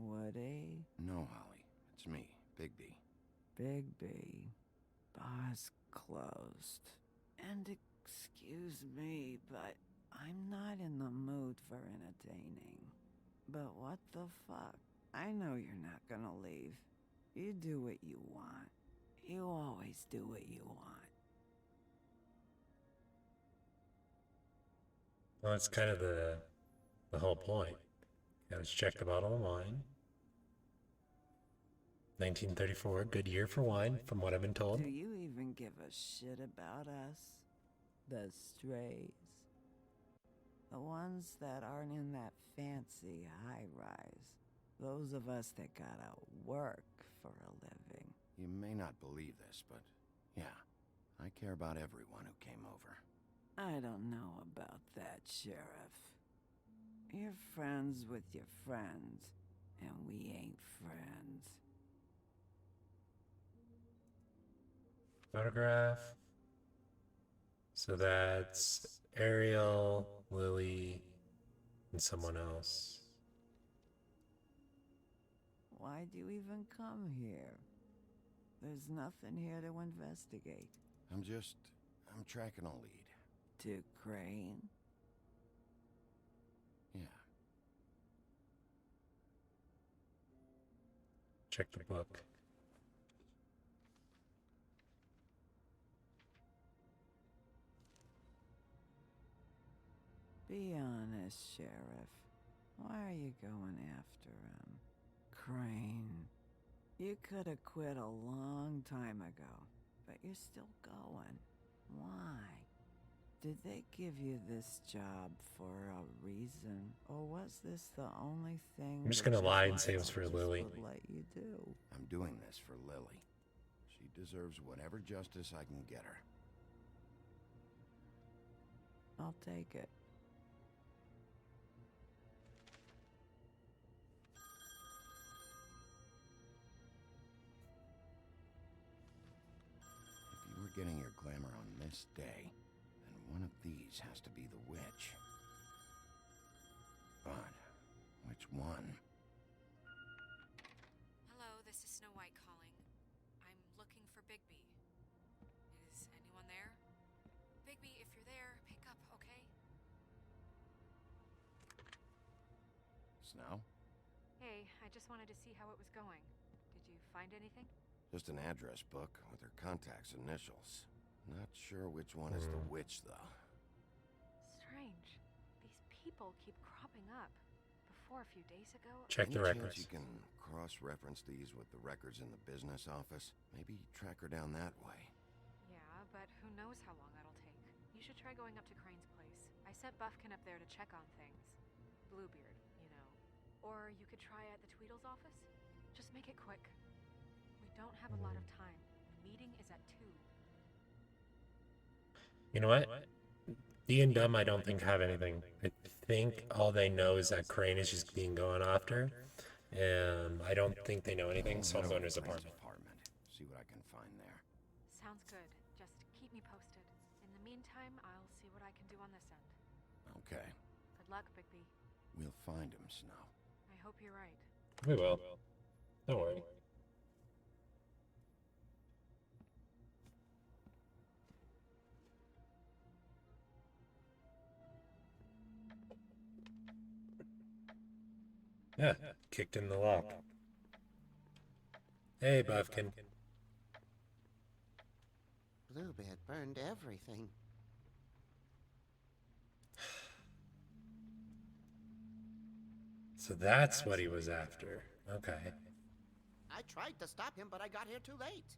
Woody? No, Holly. It's me, Bigby. Bigby. Bar's closed. And excuse me, but I'm not in the mood for entertaining. But what the fuck? I know you're not gonna leave. You do what you want. You always do what you want. Well, that's kind of the whole point. Let's check the bottle of wine. 1934, good year for wine, from what I've been told. Do you even give a shit about us? The strays? The ones that aren't in that fancy high-rise. Those of us that gotta work for a living. You may not believe this, but yeah, I care about everyone who came over. I don't know about that, Sheriff. You're friends with your friends, and we ain't friends. Photograph. So that's Ariel, Lily, and someone else. Why'd you even come here? There's nothing here to investigate. I'm tracking a lead. To Crane? Yeah. Check the book. Be honest, Sheriff. Why are you going after him? Crane. You could have quit a long time ago, but you're still going. Why? Did they give you this job for a reason? Or was this the only thing I'm just that gonna your lie and say it was for bosses Lily. would let you do? I'm doing this for Lily. She deserves whatever justice I can get her. I'll take it. If you were getting your glamour on this day, then one of these has to be the witch. But which one? Hello, this is Snow White calling. I'm looking for Bigby. Is anyone there? Bigby, if you're there, pick up, okay? Snow? Hey, I just wanted to see how it was going. Did you find anything? Just an address book with her contact's initials. Not sure which one is the witch, though. Strange. These people keep cropping up. Before a few days ago... Check the Any records. chance you can cross-reference these with the records in the business office? Maybe track her down that way. Yeah, but who knows how long that'll take. You should try going up to Crane's place. I sent Buffkin up there to check on things. Bluebeard, you know. Or you could try at the Tweedle's office. Just make it quick. We don't have a lot of time. The meeting is at 2. You know what? D and Dumb I don't think have anything. I think all they know is that Crane is just being going after. I don't think they know anything, so I'm going to his apartment. See what I can find there. Sounds good. Just keep me posted. In the meantime, I'll see what I can do on this end. Okay. Good luck, Bigby. We'll find him, Snow. I hope you're right. We will. Don't worry. Yeah, kicked in the lock. Hey, Buffkin. Bluebeard burned everything. So that's what he was after. Okay. I tried to stop him, but I got here too late.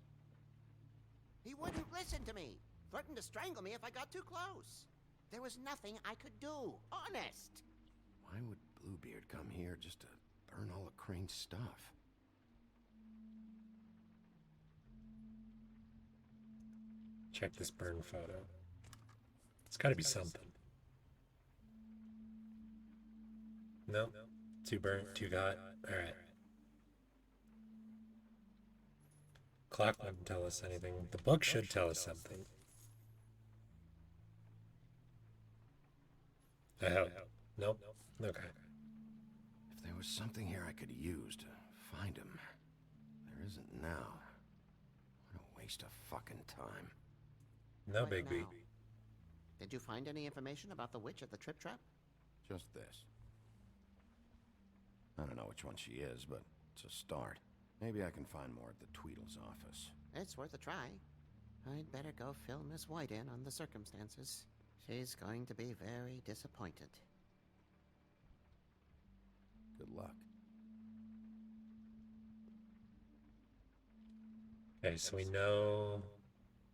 He wouldn't listen to me. Threatened to strangle me if I got too close. There was nothing I could do. Honest. Why would Bluebeard come here just to burn all of Crane's stuff? Check this burn photo. It's gotta be something. No? Too burnt, too got? Alright. Clock wouldn't tell us anything. The book should tell us something. I hope. Nope. Okay. If there was something here I could use to find him, there isn't now. What a waste of fucking time. No, Right Bigby. now. Did you find any information about the witch at the Trip Trap? Just this. I don't know which one she is, but it's a start. Maybe I can find more at the Tweedle's office. It's worth a try. I'd better go fill Miss White in on the circumstances. She's going to be very disappointed. Good luck. Okay, so we know...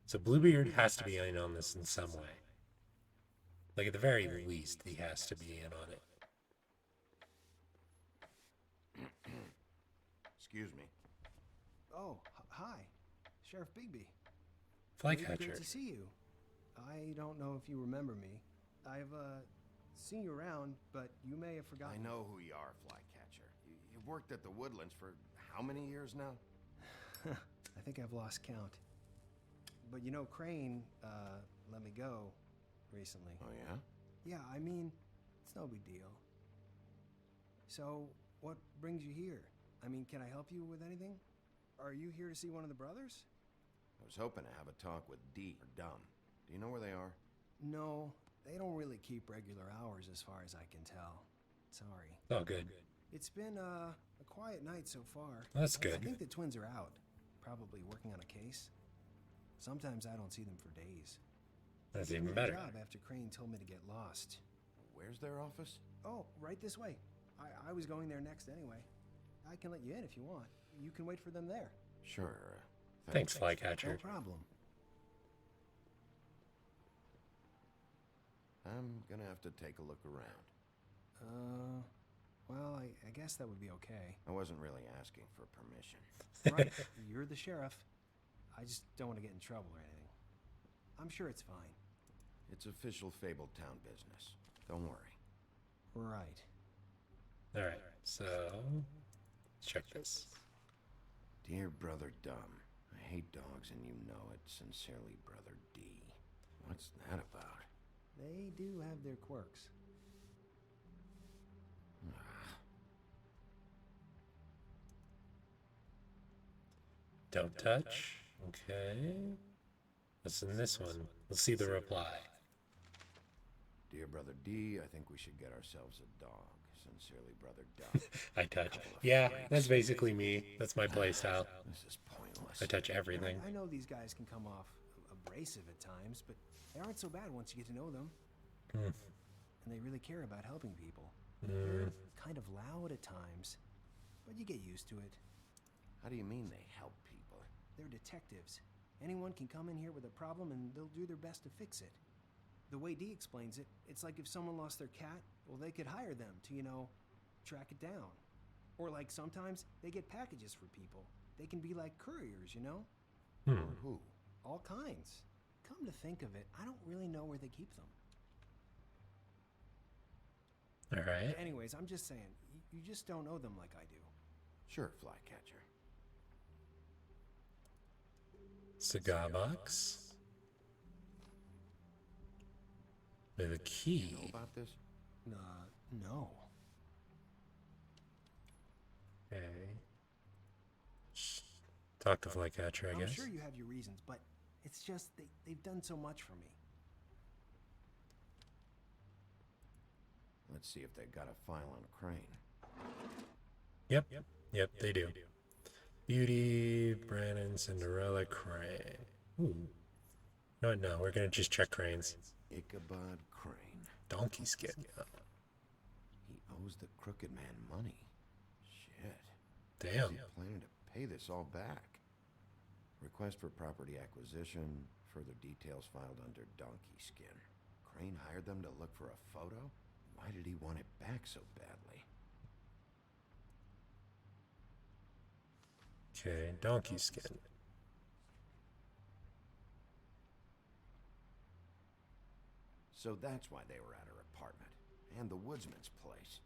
So Bluebeard has to be in on this in some way. Like, at the very least, he has to be in on it. Excuse me. Oh, hi. Sheriff Bigby. Flycatcher. Great to see you. I don't know if you remember me. I've, seen you around, but you may have forgotten. I know who you are, Flycatcher. You've worked at the Woodlands for how many years now? I think I've lost count. But you know, Crane, let me go recently. Oh, yeah? Yeah, I mean, it's no big deal. So, what brings you here? I mean, can I help you with anything? Are you here to see one of the brothers? I was hoping to have a talk with D or Dumb. Do you know where they are? No, they don't really keep regular hours as far as I can tell. Sorry. Oh, good. It's been a quiet night so far. That's I good. think the twins are out, probably working on a case. Sometimes I don't see them for days. That's They gave even me a better. job after Crane told me to get lost. Where's their office? Oh, right this way. I was going there next anyway. I can let you in if you want. You can wait for them there. Sure. Thanks, Flycatcher. No problem. I'm gonna have to take a look around. Well, I guess that would be okay. I wasn't really asking for permission. Right, you're the sheriff. I just don't want to get in trouble or anything. I'm sure it's fine. It's official Fabletown business. Don't worry. Right. Alright, so let's check this. Dear Brother Dumb, I hate dogs and you know it. Sincerely, Brother D. What's that about? They do have their quirks. Don't touch. Okay. What's in this one? Let's see the reply. Dear Brother D, I think we should get ourselves a dog. Sincerely, Brother Dumb. I touch. Yeah, that's basically me. That's my playstyle. This is pointless. I touch everything. I know these guys can come off abrasive at times, but they aren't so bad once you get to know them. Hmm. And they really care about helping people. Mm. They're kind of loud at times, but you get used to it. How do you mean they help people? They're detectives. Anyone can come in here with a problem and they'll do their best to fix it. The way Dee explains it, it's like if someone lost their cat, well, they could hire them to, track it down. Or like sometimes they get packages for people. They can be like couriers, Hmm. Or who? All kinds. Come to think of it, I don't really know where they keep them. Alright. Anyways, I'm just saying, you just don't know them like I do. Sure, Flycatcher. Cigar box. With a key. You know about this? No. Okay. Talk to Flycatcher, I I'm guess. sure you have your reasons, but it's just they've done so much for me. Let's see if they got a file on Crane. Yep, they do. Beauty, Brandon, Cinderella, Crane. Ooh. No, we're gonna just check Cranes. Ichabod Crane. Donkey skin. He owes the Crooked Man money. Shit. Damn. How's he planning to pay this all back? Request for property acquisition. Further details filed under Donkey Skin. Crane hired them to look for a photo? Why did he want it back so badly? Okay, donkey skin. So that's why they were at her apartment. And the woodsman's place.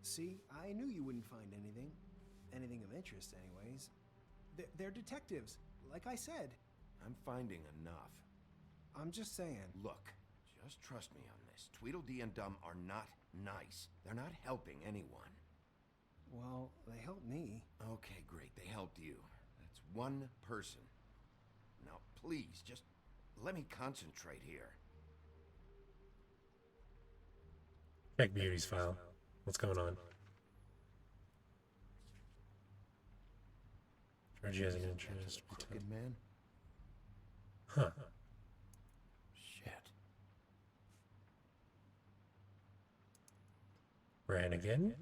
See, I knew you wouldn't find anything. Anything of interest, anyways. They're detectives, like I said. I'm finding enough. I'm just saying. Look, just trust me on this. Tweedledee and Dumb are not nice. They're not helping anyone. Well, they helped me. Okay, great. They helped you. That's one person. Now, please, just let me concentrate here. Check Beauty's file. What's going on? Georgie has an interest. Crooked Man? Huh. Shit. Brannigan?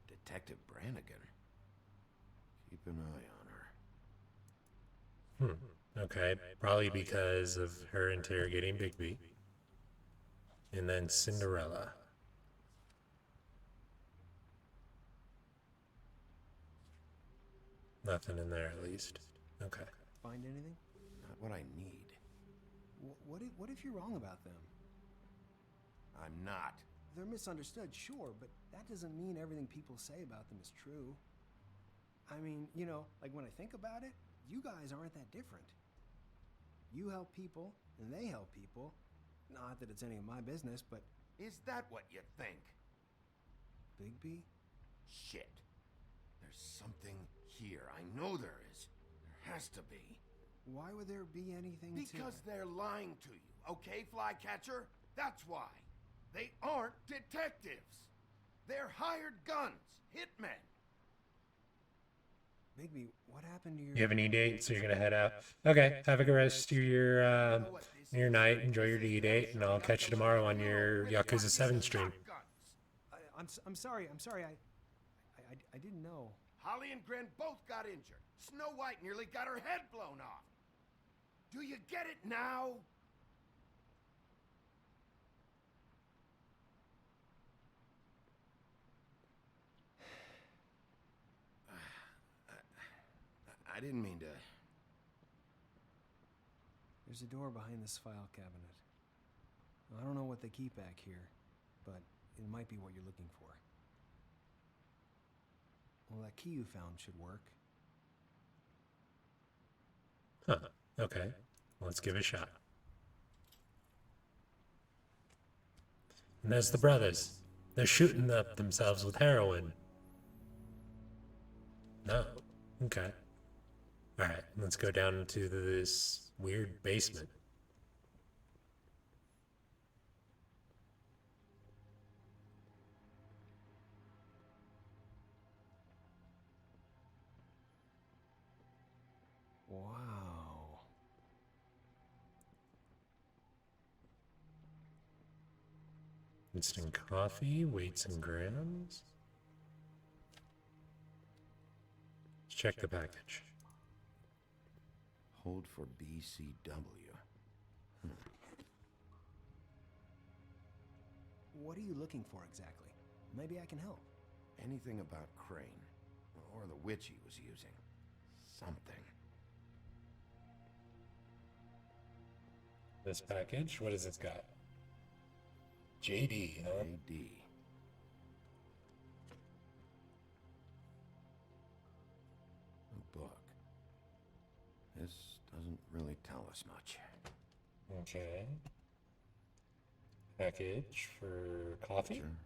Detective Brannigan. Keep an eye on her. Okay, probably because of her interrogating Bigby. And then Cinderella. Nothing in there, at least. Okay. Find anything? Not what I need. What if you're wrong about them? I'm not. They're misunderstood, sure, but that doesn't mean everything people say about them is true. I mean, you know, like when I think about it, you guys aren't that different. You help people, and they help people. Not that it's any of my business, but... Is that what you think? Bigby? Shit. There's something here. I know there is. There has to be. Why would there be anything Because they're lying to you, okay, Flycatcher? That's why. They aren't detectives. They're hired guns, hitmen. Bigby, what happened to your... You have an E-date, so you're going to head out. Okay, have a good rest of your night. Enjoy your E-date, and I'll catch you tomorrow on your Yakuza 7 stream. I'm sorry. I didn't know. Holly and Gren both got injured. Snow White nearly got her head blown off. Do you get it now? I didn't mean to... There's a door behind this file cabinet. I don't know what they keep back here, but it might be what you're looking for. Well, that key you found should work. Huh. Okay. Let's give it a shot. And there's the brothers. They're shooting up themselves with heroin. No. Okay. Alright, let's go down into this weird basement. Wow. Instant coffee, weights and grams. Let's check the package. Hold for BCW. What are you looking for exactly? Maybe I can help. Anything about Crane, or the witch he was using. Something. This package, what has it got? JD, huh? JD. A book. This doesn't really tell us much. Okay. Package for coffee? Sure.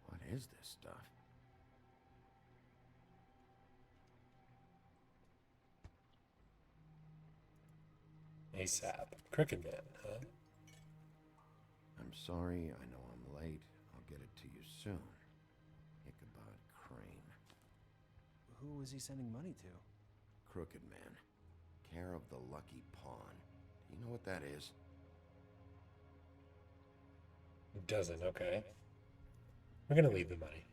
What is this stuff? ASAP. Crooked Man, huh? I'm sorry, I know I'm late. I'll get it to you soon. Ichabod Crane. Who was he sending money to? Crooked Man. Care of the Lucky Pawn. Do you know what that is? It doesn't, okay. We're gonna leave the money.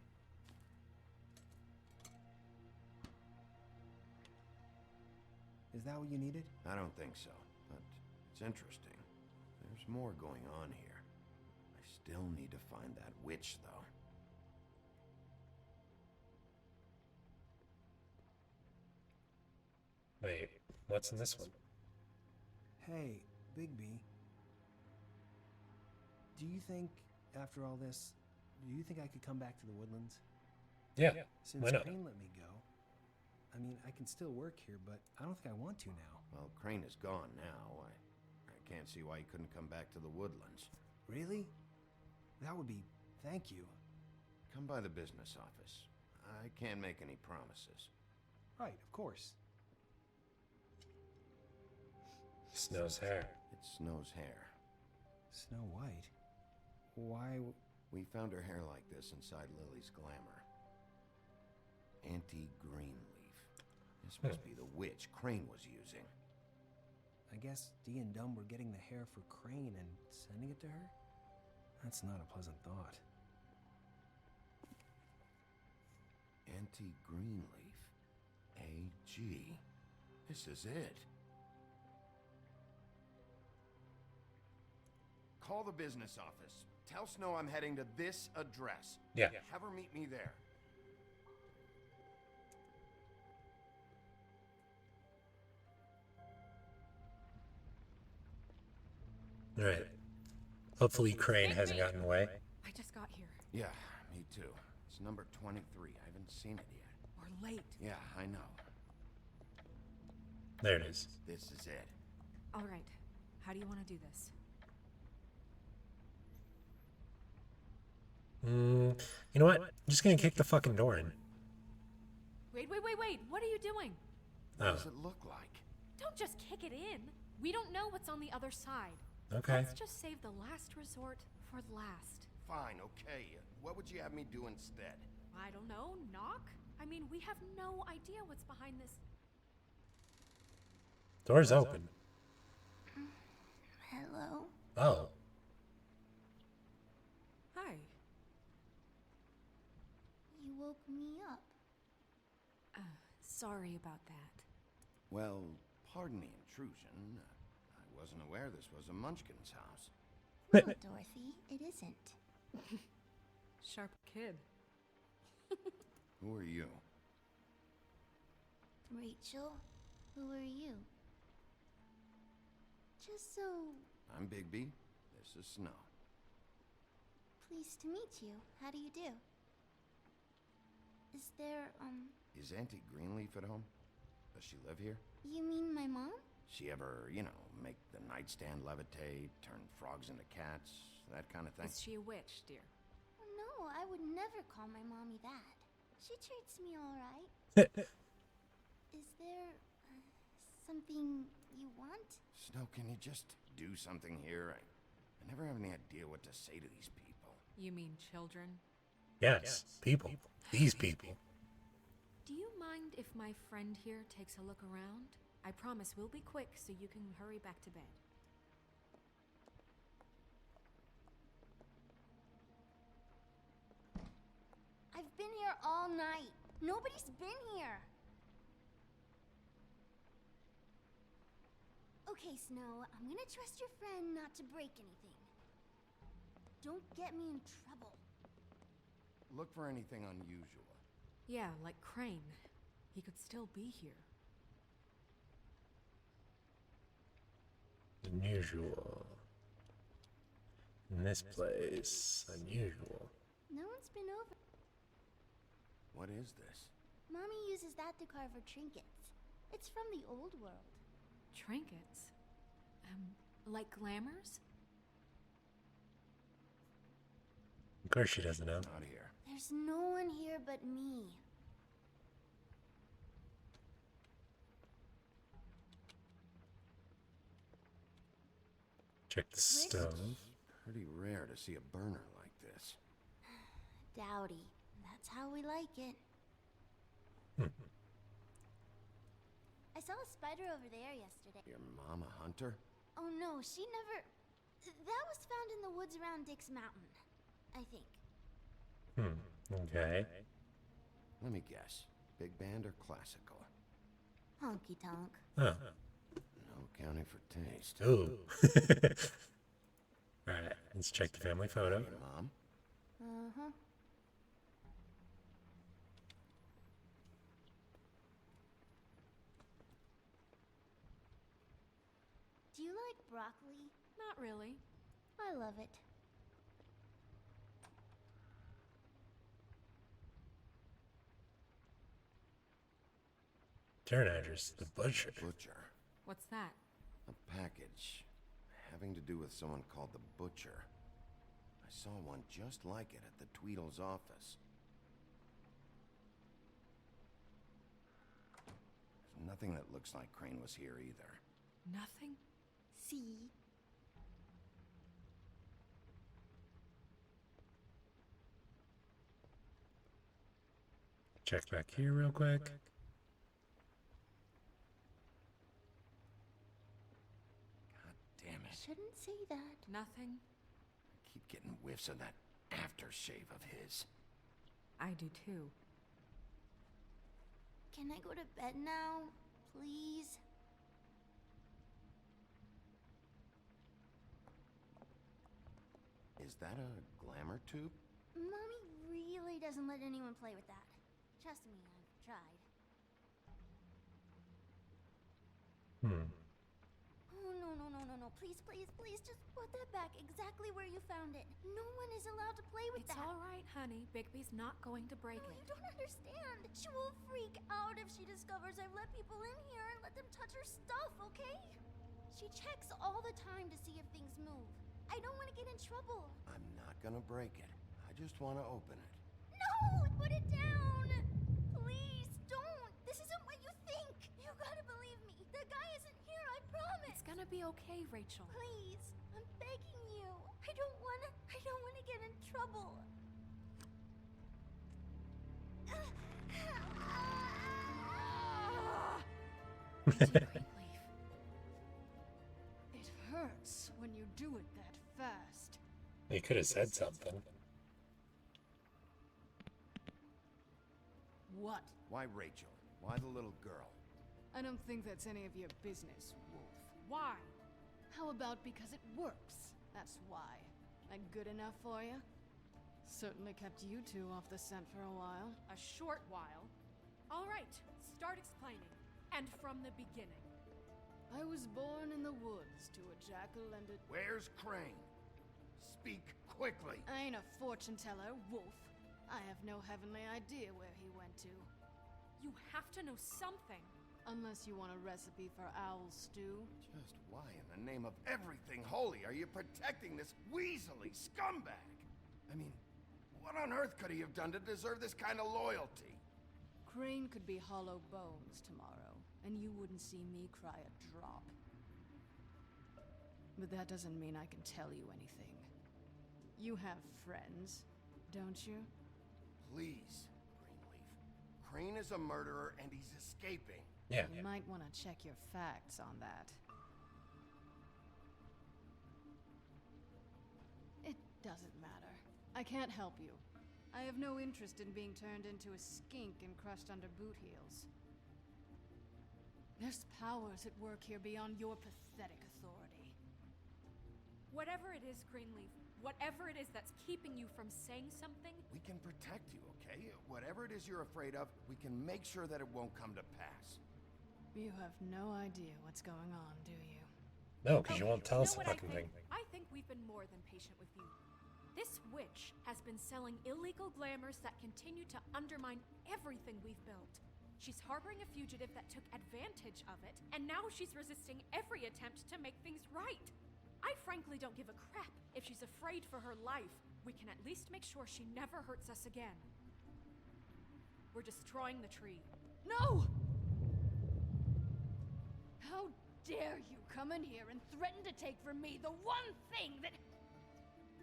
Is that what you needed? I don't think so, but it's interesting. There's more going on here. I still need to find that witch, though. Wait, what's in this one? Hey, Bigby. Do you think, after all this, do you think I could come back to the Woodlands? Yeah, Since why not? Crane let me go. I mean, I can still work here, but I don't think I want to now. Well, Crane is gone now. I can't see why he couldn't come back to the Woodlands. Really? That would be... Thank you. Come by the business office. I can't make any promises. Right, of course. Snow's hair. It's Snow's hair. Snow White? Why... We found her hair like this inside Lily's glamour. Anti-Greenleaf. This must be the witch Crane was using. I guess Dee and Dumb were getting the hair for Crane and sending it to her? That's not a pleasant thought. Auntie Greenleaf. AG. This is it. Call the business office. Tell Snow I'm heading to this address. Yeah. Have her meet me there. All right. Hopefully Crane hasn't gotten away. I just got here. Yeah, me too. It's number 23. I haven't seen it yet. We're late. Yeah, I know. There it is. This is it. All right. How do you want to do this? You know what? I'm just gonna kick the fucking door in. Wait. What are you doing? What does it look like? Don't just kick it in. We don't know what's on the other side. Okay. Let's just save the last resort for last. Fine, okay. What would you have me do instead? I don't know. Knock? I mean, we have no idea what's behind this. Door's open. Hello? Oh. Hi. You woke me up. Sorry about that. Well, pardon the intrusion. I wasn't aware this was a Munchkin's house. No, Dorothy, it isn't. Sharp kid. Who are you? Rachel, who are you? Just so I'm Bigby. This is Snow. pleased to meet you. How do you do? Is there, Is Auntie Greenleaf at home? Does she live here? you mean my mom? She ever, make the nightstand levitate, turn frogs into cats, that kind of thing? Is she a witch, dear? Oh, no, I would never call my mommy that. She treats me all right. Is there something you want? Snow, can you just do something here? I never have any idea what to say to these people. You mean children? Yes, people. These people. Do you mind if my friend here takes a look around? I promise we'll be quick so you can hurry back to bed. I've been here all night. Nobody's been here. Okay, Snow, I'm gonna trust your friend not to break anything. Don't get me in trouble. Look for anything unusual. Yeah, like Crane. He could still be here. Unusual. In this place, unusual. No one's been over. What is this? Mommy uses that to carve her trinkets. It's from the old world. Trinkets? Like glamours? Of course she doesn't know. Not here. There's no one here but me. Check the stove. Pretty rare to see a burner like this. Dowdy. That's how we like it. I saw a spider over there yesterday. Your mom a hunter? Oh no, she never... That was found in the woods around Dick's Mountain, I think. Okay. Let me guess. Big band or classical? Honky tonk. Oh. No accounting for taste. Ooh. Alright, let's check the family photo. Your mom? Uh-huh. Do you like broccoli? Not really. I love it. Turn address, the butcher. Butcher. What's that? A package having to do with someone called the Butcher. I saw one just like it at the Tweedle's office. There's nothing that looks like Crane was here either. Nothing? See? Check back here real quick. Damn it. Shouldn't say that. Nothing? I keep getting whiffs of that aftershave of his. I do too. Can I go to bed now? Please? Is that a glamour tube? Mommy really doesn't let anyone play with that. Trust me, I've tried. Oh, no. Please, just put that back exactly where you found it. No one is allowed to play with It's that. all right, honey. Bigby's not going to break No, it. you don't understand. She will freak out if she discovers I've let people in here and let them touch her stuff, okay? She checks all the time to see if things move. I don't want to get in trouble. I'm not gonna break it. I just want to open it. No! Put it down! Please, don't! This isn't what you think! You gotta believe me. The guy isn't here, I promise! It's gonna be okay, Rachel. Please, I'm begging you. I don't wanna get in trouble. It hurts when you do it that fast. You could have said something. What? Why Rachel? Why the little girl? I don't think that's any of your business, Wolf. Why? How about because it works? That's why. Like good enough for you? Certainly kept you two off the scent for a while. A short while. All right, start explaining. And from the beginning. I was born in the woods to a jackal and a... Where's Crane? Speak quickly. I ain't a fortune teller, Wolf. I have no heavenly idea where he went to. You have to know something. Unless you want a recipe for owl stew. Just why in the name of everything holy are you protecting this weaselly scumbag? I mean, what on earth could he have done to deserve this kind of loyalty? Crane could be hollow bones tomorrow, and you wouldn't see me cry a drop. But that doesn't mean I can tell you anything. You have friends, don't you? Please, Greenleaf. Crane is a murderer and he's escaping. Yeah. You might want to check your facts on that. It doesn't matter. I can't help you. I have no interest in being turned into a skink and crushed under boot heels. There's powers at work here beyond your pathetic authority. Whatever it is, Greenleaf, whatever it is that's keeping you from saying something... We can protect you, okay? Whatever it is you're afraid of, we can make sure that it won't come to pass. You have no idea what's going on, do you? No, because you won't tell us You the know what fucking thing. I think we've been more than patient with you. This witch has been selling illegal glamours that continue to undermine everything we've built. She's harboring a fugitive that took advantage of it, and now she's resisting every attempt to make things right. I frankly don't give a crap if she's afraid for her life. We can at least make sure she never hurts us again. We're destroying the tree. No! How dare you come in here and threaten to take from me the one thing that...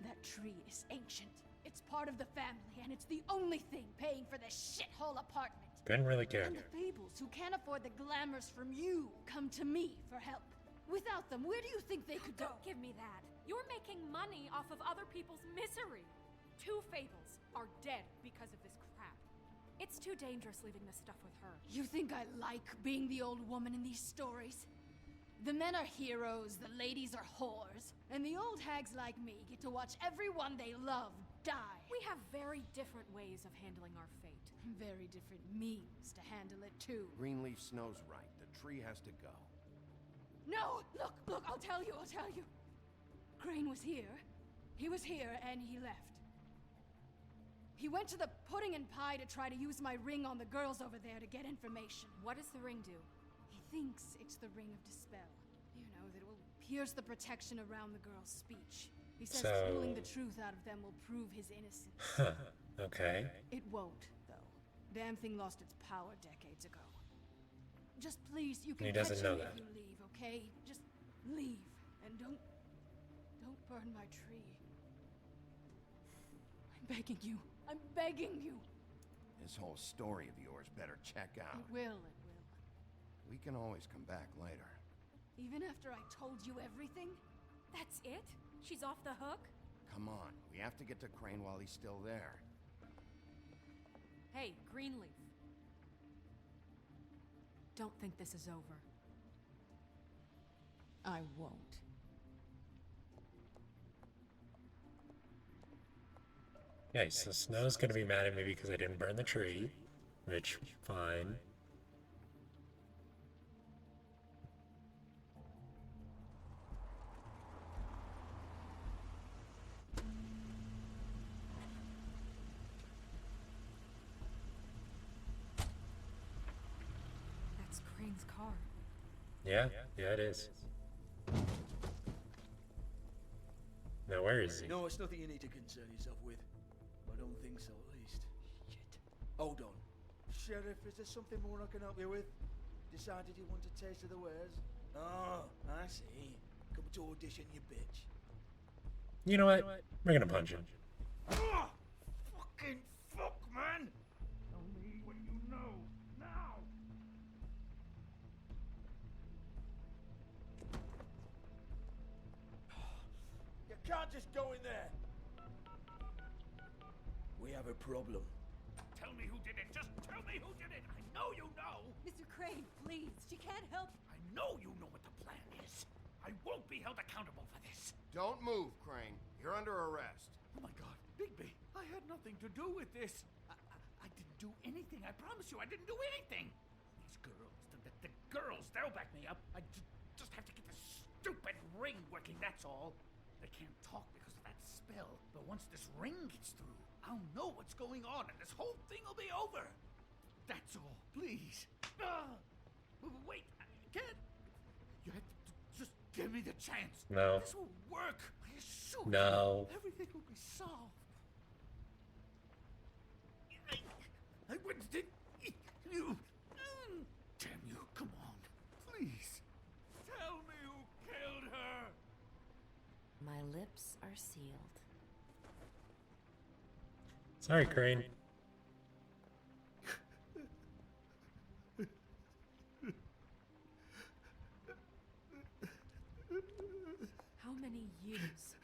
That tree is ancient. It's part of the family, and it's the only thing paying for this shithole apartment. Couldn't really care. And the Fables, who can't afford the glamours from you, come to me for help. Without them, where do you think they could go? Don't give me that. You're making money off of other people's misery. 2 Fables are dead because of this crap. It's too dangerous leaving this stuff with her. You think I like being the old woman in these stories? The men are heroes, the ladies are whores, and the old hags like me get to watch everyone they love die. We have very different ways of handling our fate. Very different means to handle it, too. Greenleaf Snow's right. The tree has to go. No! Look, I'll tell you. Crane was here. He was here, and he left. He went to the pudding and pie to try to use my ring on the girls over there to get information. What does the ring do? He thinks it's the Ring of Dispel. You know, that it will pierce the protection around the girl's speech. He says pulling the truth out of them will prove his innocence. Huh. Okay. It won't, though. Damn thing lost its power decades ago. Just please, you can He doesn't catch know him that. if you leave, okay? Just leave, and don't burn my tree. I'm begging you. I'm begging you. This whole story of yours better check out. It will. We can always come back later. Even after I told you everything? That's it? She's off the hook? Come on, we have to get to Crane while he's still there. Hey, Greenleaf. don't think this is over. I won't. Yeah, so Snow's gonna be mad at me because I didn't burn the tree, which, fine. That's Crane's car. Yeah, it is. Now where is he? No, it's nothing you need to concern yourself with. I don't think so, at least. Shit. Hold on. Sheriff, is there something more I can help you with? Decided you want a taste of the wares? Oh, I see. Come to audition, you bitch. You know what? We're gonna punch him. Ah! Fucking fuck, man! Tell me what you know, now! You can't just go in there! We have a problem. Tell me who did it. Just tell me who did it. I know you know. Mr. Crane, please. She can't help. I know you know what the plan is. I won't be held accountable for this. Don't move, Crane. You're under arrest. Oh my God, Bigby, I had nothing to do with this. I didn't do anything. I promise you, I didn't do anything. These girls, the girls, they'll back me up. I just have to get this stupid ring working, that's all. They can't talk because of that spell. But once this ring gets through, I'll know what's going on and this whole thing will be over. That's all, please. Wait, I can't. You have to just give me the chance. No. This will work. I assure No. you. Everything will be solved. I wouldn't did you. Damn you, come on. Please. Tell me who killed her. My lips are sealed. Sorry, Crane. How many years?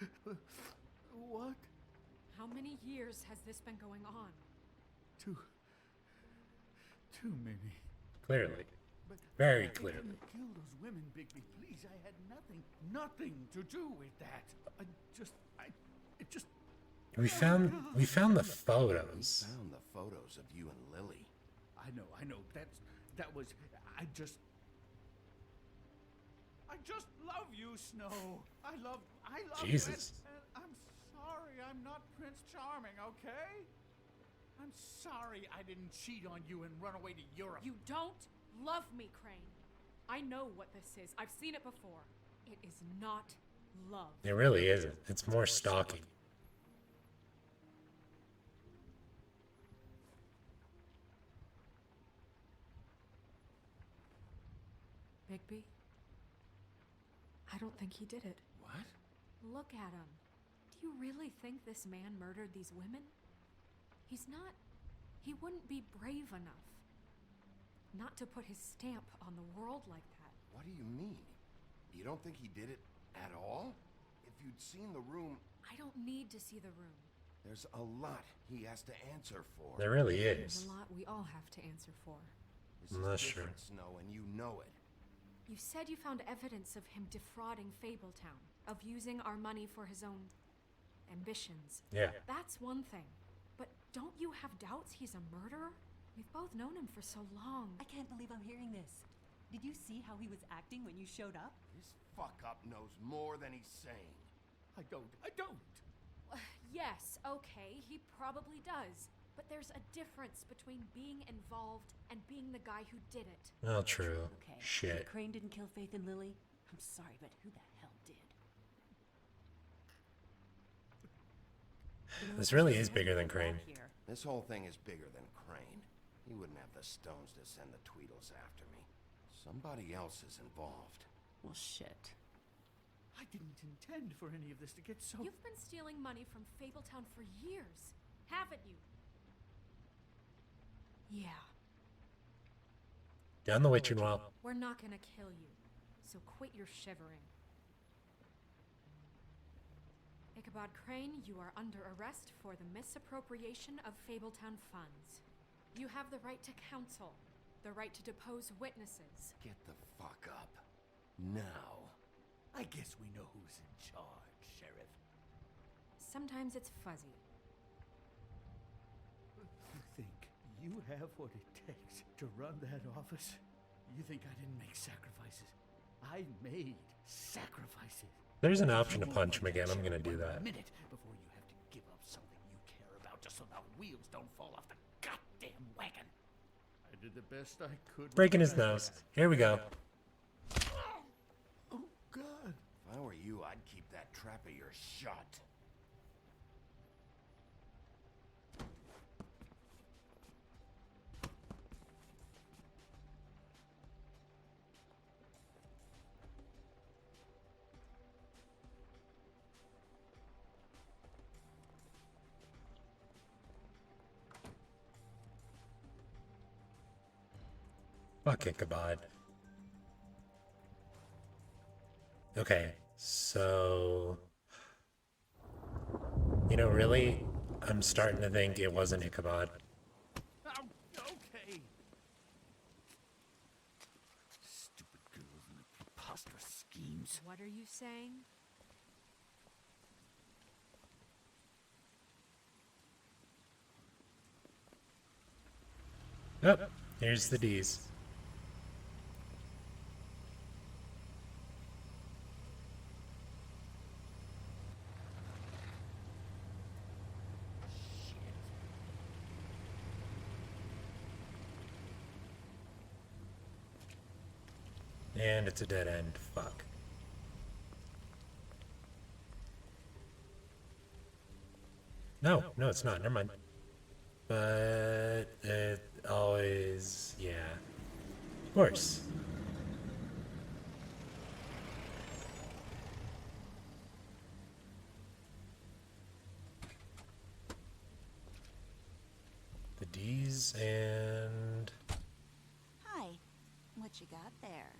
What? How many years has this been going on? Two, maybe. Clearly. But Very I clearly. didn't kill those women, Bigby. Please, I had nothing to do with that. It just. We found the photos. Found the photos of you and Lily. I know. That was. I just love you, Snow. I love Jesus. you. And I'm sorry, I'm not Prince Charming, okay? I'm sorry I didn't cheat on you and run away to Europe. You don't love me, Crane. I know what this is. I've seen it before. It is not love. It really isn't. It's more stalking. Bigby? I don't think he did it. What? Look at him. Do you really think this man murdered these women? He wouldn't be brave enough. Not to put his stamp on the world like that. What do you mean? You don't think he did it at all? If you'd seen the room... I don't need to see the room. There's a lot he has to answer for. There really There's is. a lot we all have to answer for. This That's is true. different, Snow, and you know it. You said you found evidence of him defrauding Fabletown, of using our money for his own ambitions. Yeah. That's one thing. But don't you have doubts he's a murderer? We've both known him for so long. I can't believe I'm hearing this. Did you see how he was acting when you showed up? This fuck-up knows more than he's saying. I don't. Yes, okay, he probably does. But there's a difference between being involved and being the guy who did it. Oh, true. Okay. Shit. Crane didn't kill Faith and Lily. I'm sorry, but who the hell did? This really is bigger than Crane. This whole thing is bigger than Crane. He wouldn't have the stones to send the Tweedles after me. Somebody else is involved. Well, shit. I didn't intend for any of this to get so. You've been stealing money from Fabletown for years, haven't you? Yeah. Down the witching well. We're not gonna kill you, so quit your shivering. Ichabod Crane, you are under arrest for the misappropriation of Fabletown funds. You have the right to counsel, the right to depose witnesses. Get the fuck up. Now. I guess we know who's in charge, Sheriff. Sometimes it's fuzzy. You think you have what it takes to run that office? You think I didn't make sacrifices? I made sacrifices. There's an option to punch him again. I'm gonna do that. A minute before you have to give up something you care about just so the wheels don't fall off the goddamn wagon. I did the best I could. Breaking his nose. Here we go. Oh, God. If I were you, I'd keep that trap of yours shut. Fuck Ichabod. Okay, so... You know, really, I'm starting to think it wasn't Ichabod. Oh, okay. Stupid girls and their preposterous schemes. What are you saying? Oh, here's the D's. And it's a dead end. Fuck. No, it's not. Never mind. But it always, yeah. Of course. The D's and... Hi. What you got there?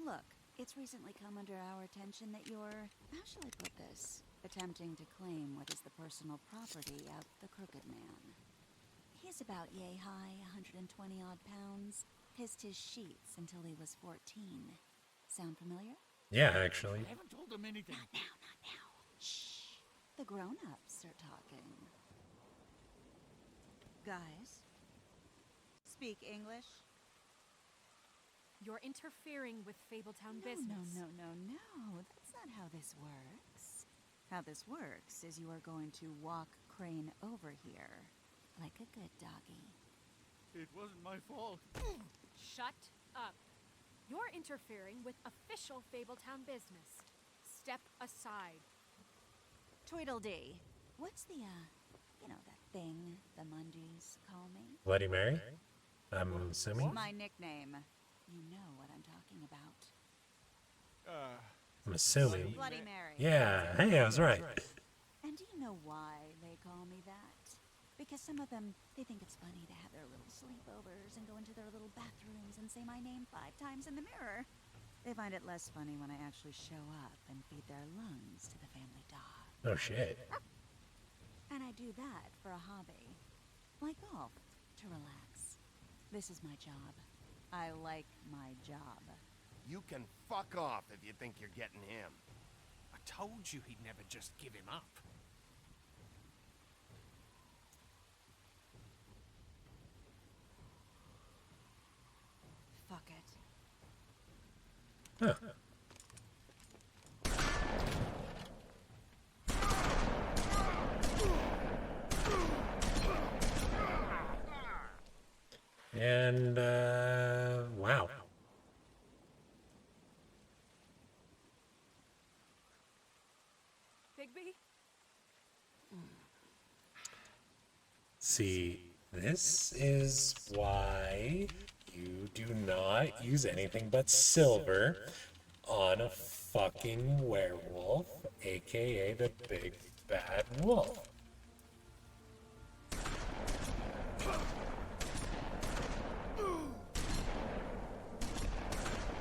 Look, it's recently come under our attention that you're, how shall I put this, attempting to claim what is the personal property of the Crooked Man. He's about yay high, 120 odd pounds, pissed his sheets until he was 14. Sound familiar? Yeah, actually. I haven't told him anything. Not now. Shh. The grown-ups are talking. Guys, speak English? You're interfering with Fabletown business. No. That's not how this works. How this works is you are going to walk Crane over here, like a good doggy. It wasn't my fault. Shut up. You're interfering with official Fabletown business. Step aside. Tweedledee. What's the, you know, that thing the Mundys call me? Bloody Mary? I'm assuming? My nickname. You know what I'm talking about. I'm assuming. Bloody Mary. Yeah, hey, I was right. And do you know why they call me that? Because some of them, they think it's funny to have their little sleepovers and go into their little bathrooms and say my name 5 times in the mirror. They find it less funny when I actually show up and feed their lungs to the family dog. Oh, shit. And I do that for a hobby. Like golf, to relax. This is my job. I like my job. You can fuck off if you think you're getting him. I told you he'd never just give him up. Fuck it. Huh. And, wow. Bigby? See, this is why you do not use anything but silver on a fucking werewolf, aka the big bad wolf.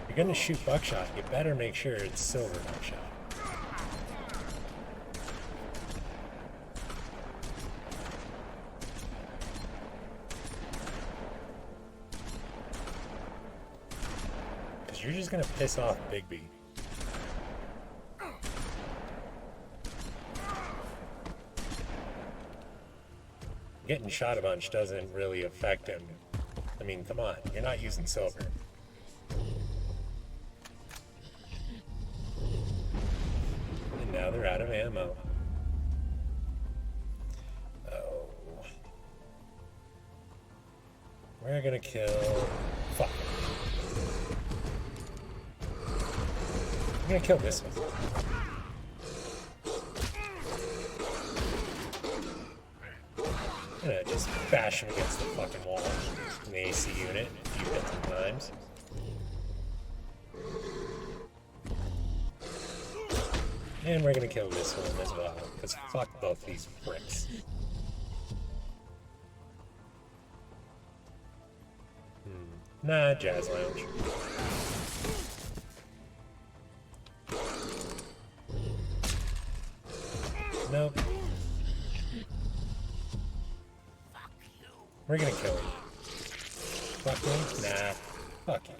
If you're gonna shoot buckshot, you better make sure it's silver buckshot. you're just gonna piss off Bigby. Getting shot a bunch doesn't really affect him. I mean, come on, you're not using silver. And now they're out of ammo. Oh. We're gonna kill... Fuck. I'm gonna kill this one. I'm gonna just bash him against the fucking wall in the AC unit a few bits of times. And we're gonna kill this one as well, because fuck both these pricks. Nah, Jazz Lounge. Nope. We're gonna kill him. Fuck me? Nah. Fuck you.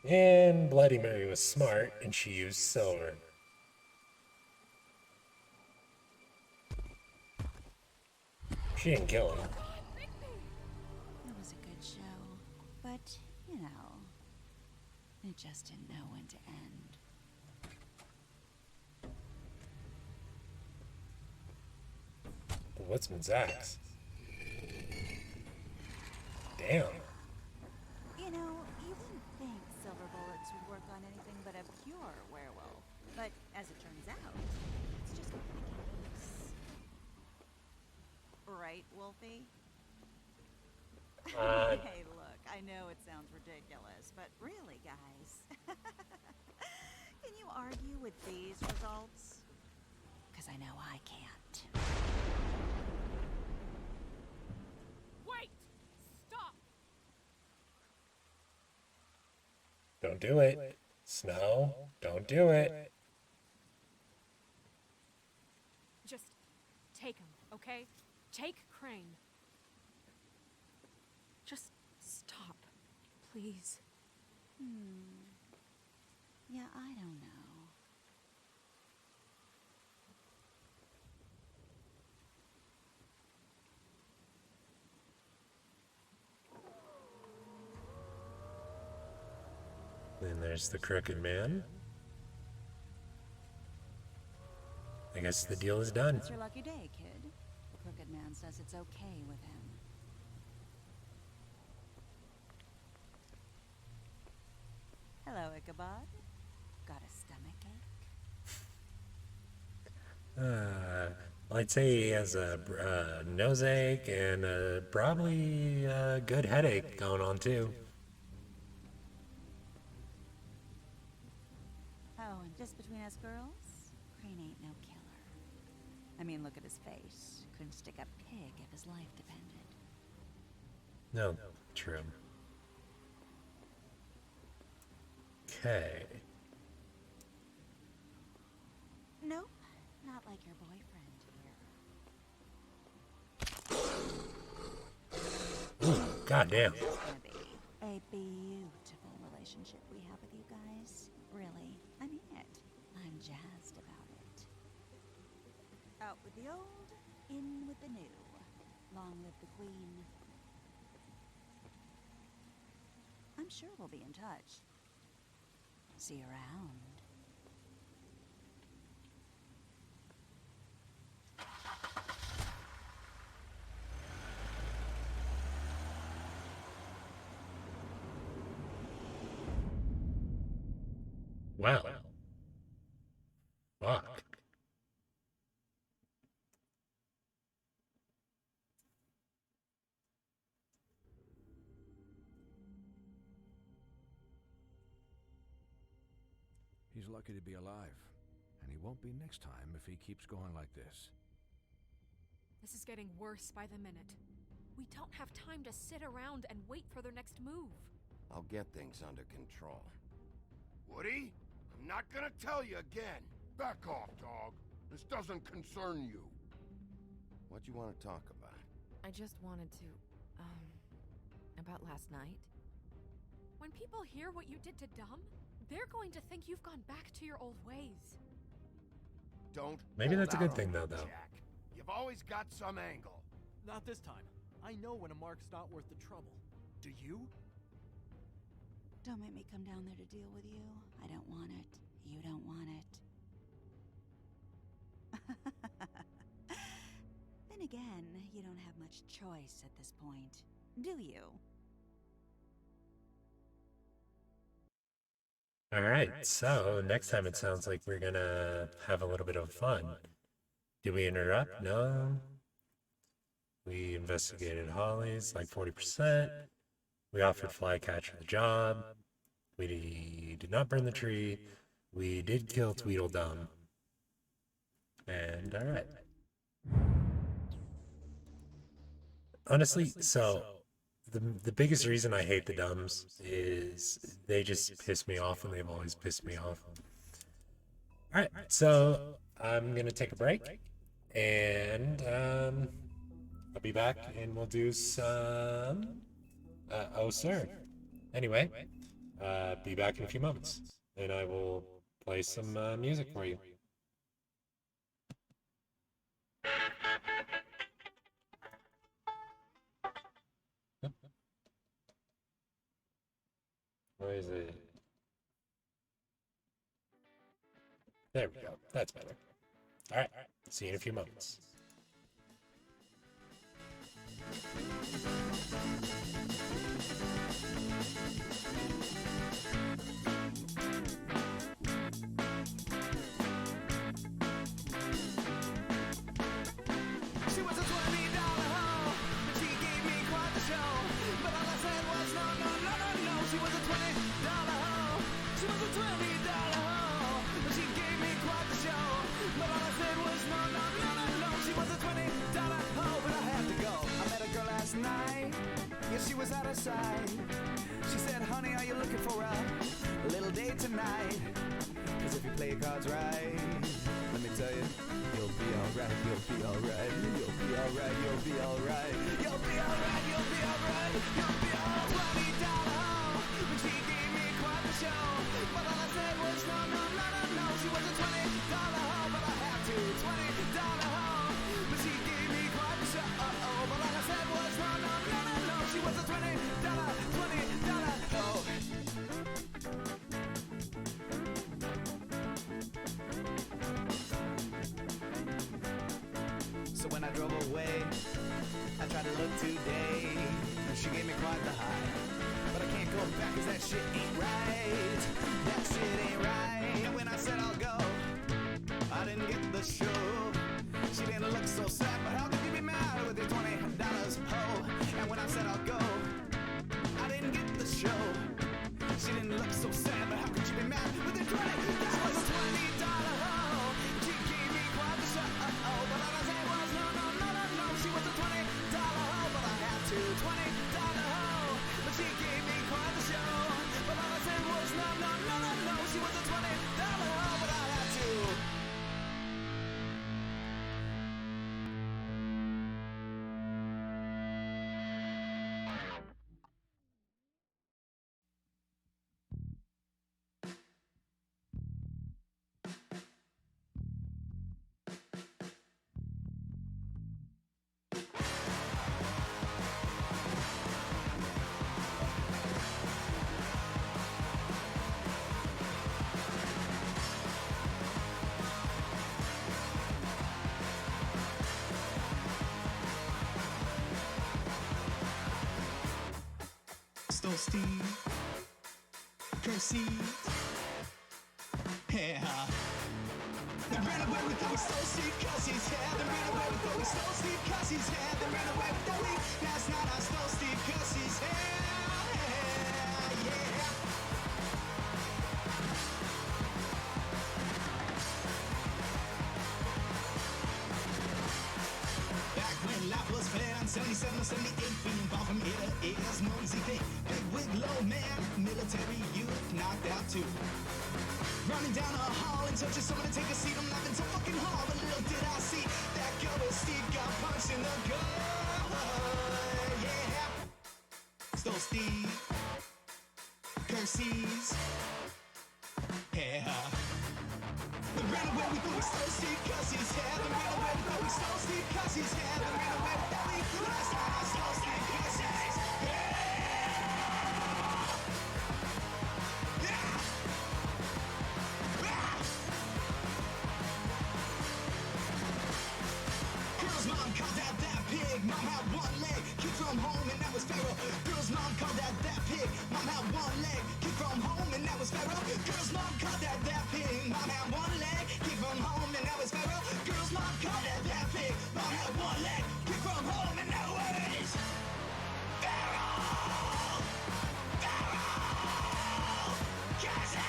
And Bloody Mary was smart, and she used silver. She didn't kill him. It was a good show, but, you know, it just didn't know when to end. The Woodsman's axe. Damn. You know, you wouldn't think silver bullets would work on anything but a pure werewolf. But as it turns out, it's just not the case. Right, Wolfie? Hey, look, I know it sounds ridiculous, but really, guys, can you argue with these results? Because I know I can't. Wait! Stop! Don't do it. Snow, don't do it. Just take him, okay? Take Crane. Just stop, please. Yeah, I don't know. Then there's the Crooked Man. I guess the deal is done. It's your lucky day, kid. The Crooked Man says it's okay with him. Hello, Ichabod. Got a stomachache? I'd say he has a nose ache and probably a good headache going on too. Oh, and just between us girls, Crane ain't no killer. I mean, look at his face. Couldn't stick a pig if his life depended. No, true. Okay. Nope, not like your boyfriend here. Ooh, goddamn. It's gonna be a beautiful relationship we have with you guys. Really, I mean it. I'm jazzed about it. Out with the old, in with the new. Long live the queen. I'm sure we'll be in touch. See you around. Wow. Fuck. He's lucky to be alive, and he won't be next time if he keeps going like this. This is getting worse by the minute. We don't have time to sit around and wait for their next move. I'll get things under control. Woody, I'm not gonna tell you again. Back off, dog. This doesn't concern you. What you want to talk about? I just wanted to, about last night. When people hear what you did to Dom, they're going to think you've gone back to your old ways. Don't. Maybe that's a hold good thing, out though. on me, Jack. You've always got some angle. Not this time. I know when a mark's not worth the trouble. Do you? Don't make me come down there to deal with you. I don't want it. You don't want it. Then again, you don't have much choice at this point, do you? All right, so next time it sounds like we're gonna have a little bit of fun. Did we interrupt? No. We investigated Holly's like 40%. We offered Flycatcher the job. We did not burn the tree. We did kill Tweedledum. And all right. Honestly, so the biggest reason I hate the Dumbs is they just piss me off, and they've always pissed me off. All right, so I'm gonna take a break, and I'll be back, and we'll do some Oh Sir. Anyway, be back in a few moments, and I will play some music for you. Where is it? There we go. That's better. All right. See you in a few moments. She was a $20 hoe, but she gave me quite the show. But all I said was no, no, no, no, no. She was a $20 hoe. She was a $20 hoe, but she gave me quite the show. But all I said was no, no, no, no, no. She was a $20 hoe, but I had to go. I met a girl last night. Yeah, she was out of sight. She said, honey, are you looking for a little date tonight? Cause if you play your cards right, let me tell you, you'll be alright, you'll be alright, you'll be alright, you'll be alright, you'll be alright, you'll be alright, you'll be alright. $20 hoe, but she gave me quite the show. But all I said was no, no, no, no, no. She was a $20 hoe, but I had to. $20 hoe, but she gave me quite the show. But all I said was no, no, no, no, no. She was a $20 hoe. So when I drove away, I tried to look today, and she gave me quite the high. But I can't go back cause that shit ain't right. That shit ain't right. And when I said I'll go, I didn't get the show. She didn't look so sad, but how could you be mad with your $20 hoe? And when I said I'll go, I didn't get the show. She didn't look so sad, but how could you be mad with your $20? That was a $20 hoe. She gave me quite the show. But all I said was no, no, no, no, no. She was a $20 hoe, but I had to. $20 hoe, but she gave me quite the show. But all I said was no, no, no, no, no. She was a $20 hoe, but I had to. Stole Steve, proceed. Yeah. They ran away with Louie, stole Steve cause he's here. They ran away with Louie, stole Steve cause he's here. They ran away with Louie, last night I stole Steve cause he's here. Yeah. Back when life was fair and so 27 or 78, being far from ear to ear, that's no easy thing. Big wig, low man, military youth, knocked out too. Running down a hall and touching someone to take a seat. I'm laughing so fucking hard, but little did I see that girl with Steve got punched in the gut. Yeah, stole Steve, curses. Yeah. We ran away, we thought we stole Steve cause he's here. We ran away, we thought we stole Steve cause he's here. We ran away, we thought we last time I stole Steve cause he's here. Girl's mom called out that pig. Mom had one leg, kid from home, and that was Pharaoh. Girl's mom called out that pig. Mom had one leg, kid from home, and that was Pharaoh. Girl's mom called out that pig. Mom had one leg, kid from home, and that was Pharaoh. Girl's mom called out that pig. Mom had one leg, kid from home, and that was Pharaoh. Pharaoh. Cousins.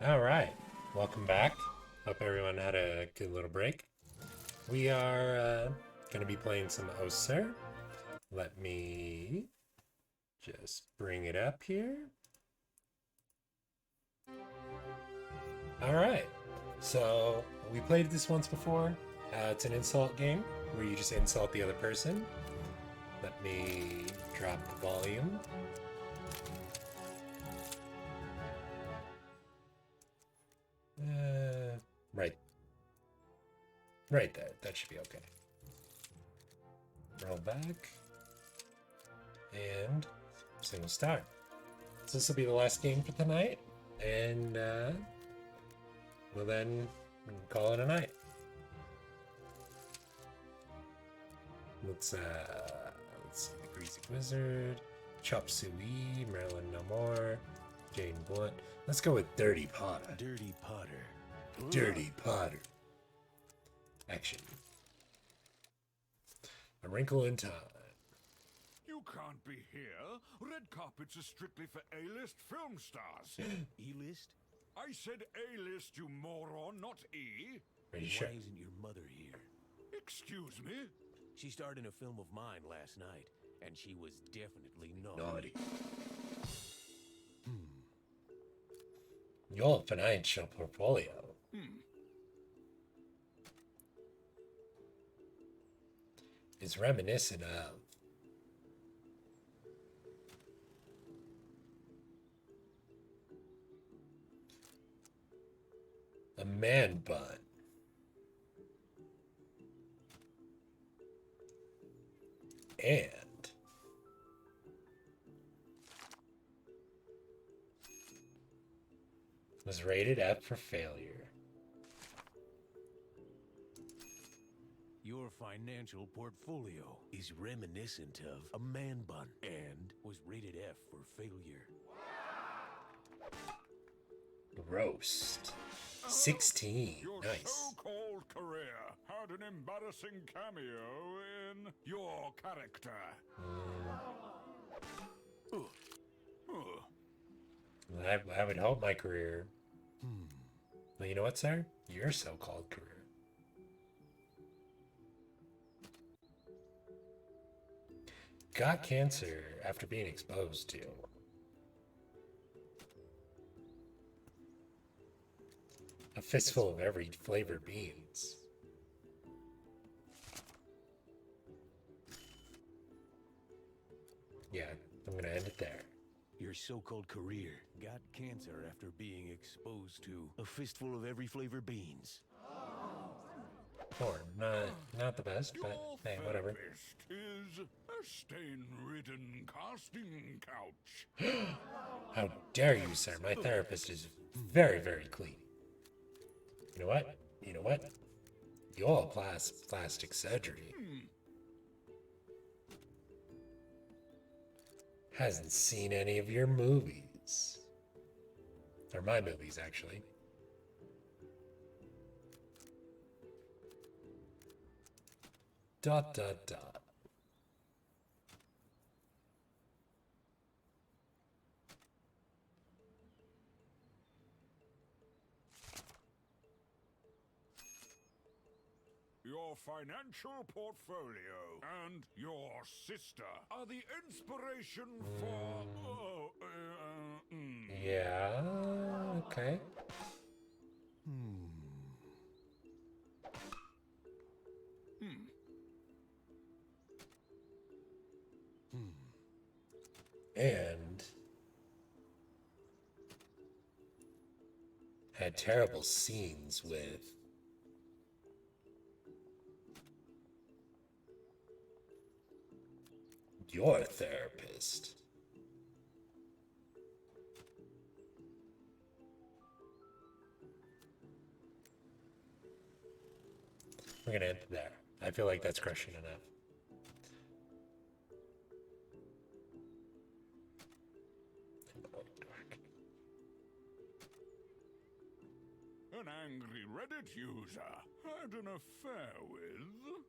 All right, welcome back. Hope everyone had a good little break. We are going to be playing some Oser. Let me just bring it up here. All right, so we played this once before. It's an insult game where you just insult the other person. Let me drop the volume. Right there. That should be okay. Roll back. And single star. So this will be the last game for tonight. And we'll then call it a night. Let's see. The Greasy Wizard. Chop Suey. Marilyn No More. Jane Blunt. Let's go with Dirty Potter. Dirty Potter. Dirty Potter. Action. A Wrinkle in Time. You can't be here. Red carpets are strictly for A-list film stars. E-list? I said A-list, you moron, not E. Are you sure? Why isn't your mother here? Excuse me? She starred in a film of mine last night, and she was definitely Naughty. Your financial portfolio. Is reminiscent of a man bun. And was rated F for failure. Your financial portfolio is reminiscent of a man bun and was rated F for failure. Roast. 16. Your Nice. so-called career had an embarrassing cameo in your character. I would hope my career. Well, you know what, sir? Your so-called career. Got cancer after being exposed to. A fistful of every flavor beans. Yeah, I'm gonna end it there. Your so-called career got cancer after being exposed to a fistful of every flavor beans. Or not the best, but hey, whatever. Is a stain-ridden casting couch. How dare you, sir? My therapist is very, very clean. You know what? You know what? Your plastic surgery Hasn't seen any of your movies. Or my movies, actually. Dot, dot, dot. Your financial portfolio and your sister are the inspiration for... Yeah, okay. And had terrible scenes with your therapist. We're gonna end it there. I feel like that's crushing enough. An angry Reddit user had an affair with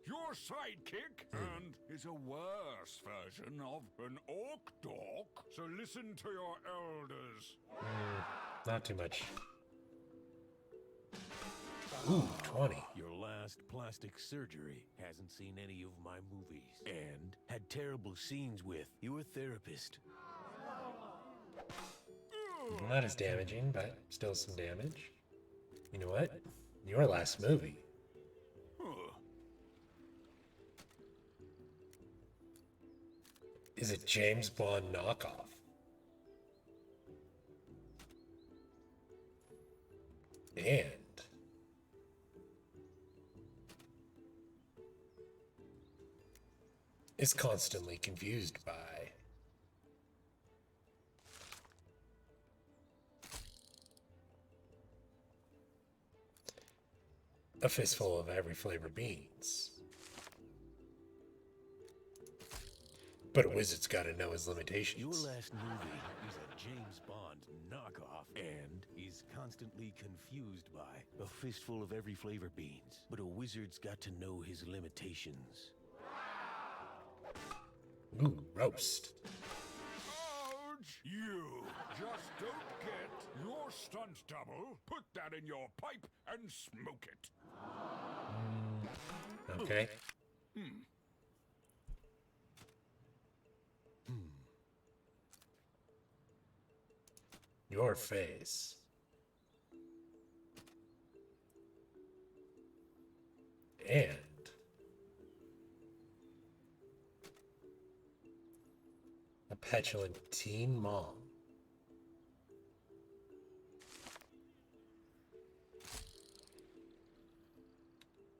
your sidekick and is a worse version of an orc dork. So listen to your elders. Not too much. Ooh, 20. Your last plastic surgery hasn't seen any of my movies and had terrible scenes with your therapist. Not as damaging, but still some damage. You know what? Your last movie. Is a James Bond knockoff. And is constantly confused by a fistful of every flavor beans. But a wizard's gotta know his limitations. Your last movie is a James Bond knockoff and is constantly confused by a fistful of every flavor beans. But a wizard's got to know his limitations. Ooh, roast. Ouch! You just don't get your stunt double. Put that in your pipe and smoke it. Okay. Your face. And a petulant teen mom.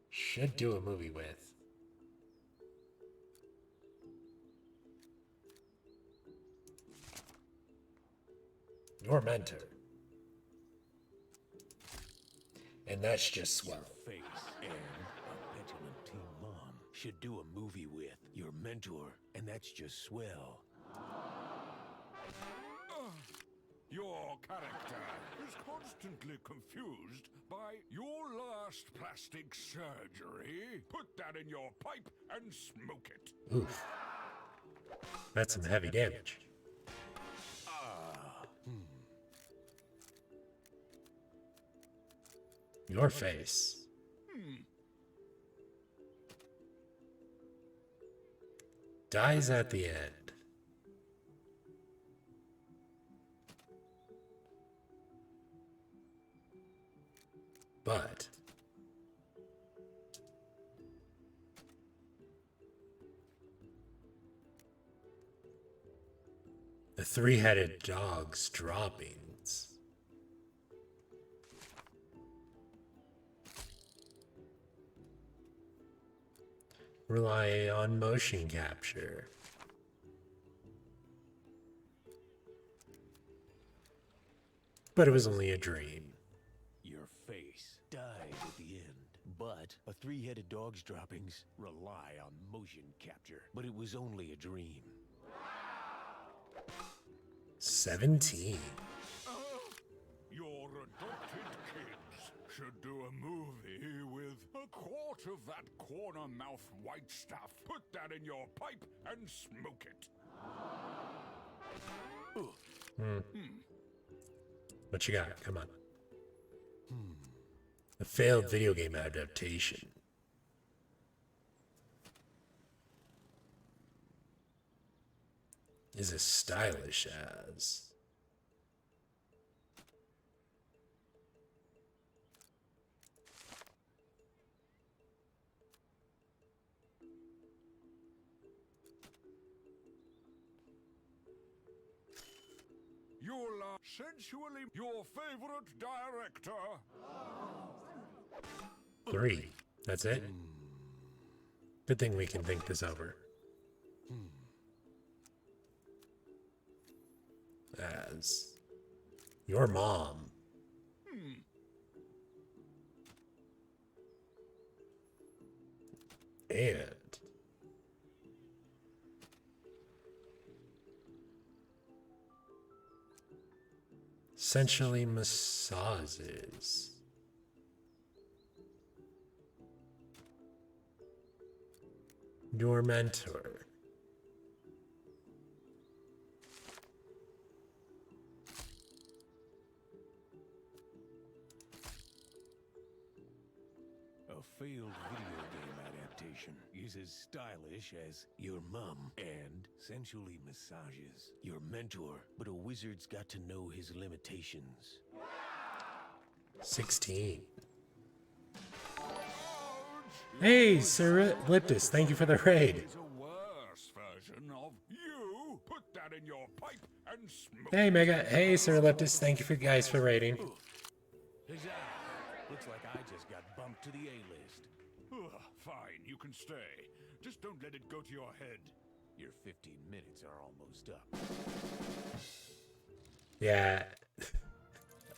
Should do a movie with. Your mentor. And that's just swell. Face and a petulant teen mom should do a movie with your mentor, and that's just swell. Your character is constantly confused by your last plastic surgery. Put that in your pipe and smoke it. Oof. That's some heavy damage. Your face. Dies at the end. But the three-headed dog's droppings rely on motion capture. But it was only a dream. Your face dies at the end, but a three-headed dog's droppings rely on motion capture. But it was only a dream. 17. Your adopted kids should do a movie with a quart of that corner mouth white stuff. Put that in your pipe and smoke it. What you got? Come on. A failed video game adaptation. Is as stylish as. You'll sensually your favorite director. 3. That's it? Good thing we can think this over. As your mom. And essentially massages. Your mentor. A failed video game adaptation is as stylish as your mom and sensually massages your mentor, but a wizard's got to know his limitations. 16. Hey, Sir Liptus, thank you for the raid. It's a worse version of you. Put that in your pipe and smoke. Hey, Mega. Hey, Sir Liptus, thank you for guys for raiding. Huzzah! Looks like I just got bumped to the A-list. Fine, you can stay. Just don't let it go to your head. Your 15 minutes are almost up. Yeah.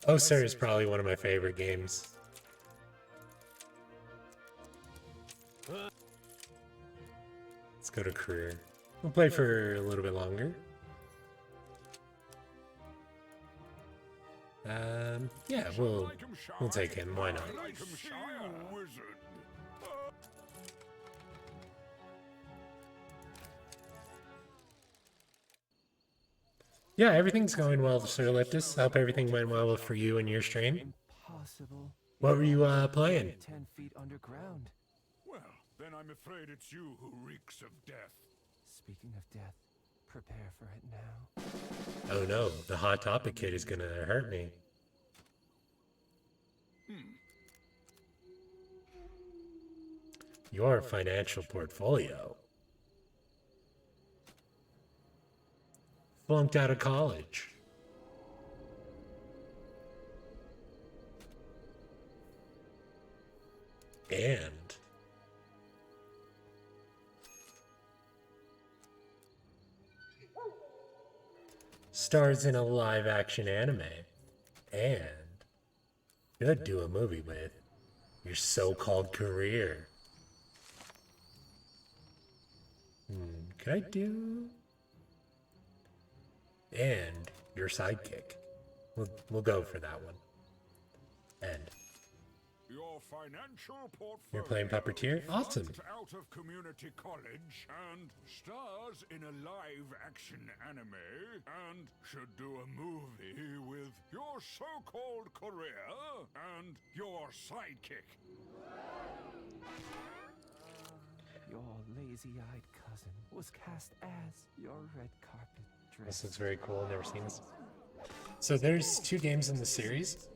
Oh, Sir is probably one of my favorite games. Let's go to career. We'll play for a little bit longer. Yeah, we'll take him. Why not? Yeah, everything's going well, Sir Liptus. Hope everything went well for you and your stream. Impossible. What were you playing? 10 feet underground. Well, then I'm afraid it's you who reeks of death. Speaking of death, prepare for it now. Oh no, the Hot Topic kid is gonna hurt me. Your financial portfolio. Flunked out of college. And stars in a live action anime. And could do a movie with your so-called career. Could I do? And your sidekick. We'll go for that one. And Your financial portfolio. you're playing Puppeteer? Awesome. Dropped out of community college and stars in a live-action anime and should do a movie with your so-called career and your sidekick. Your lazy-eyed cousin was cast as your red carpet dress. This looks very cool. Never seen this. So there's 2 games in the series.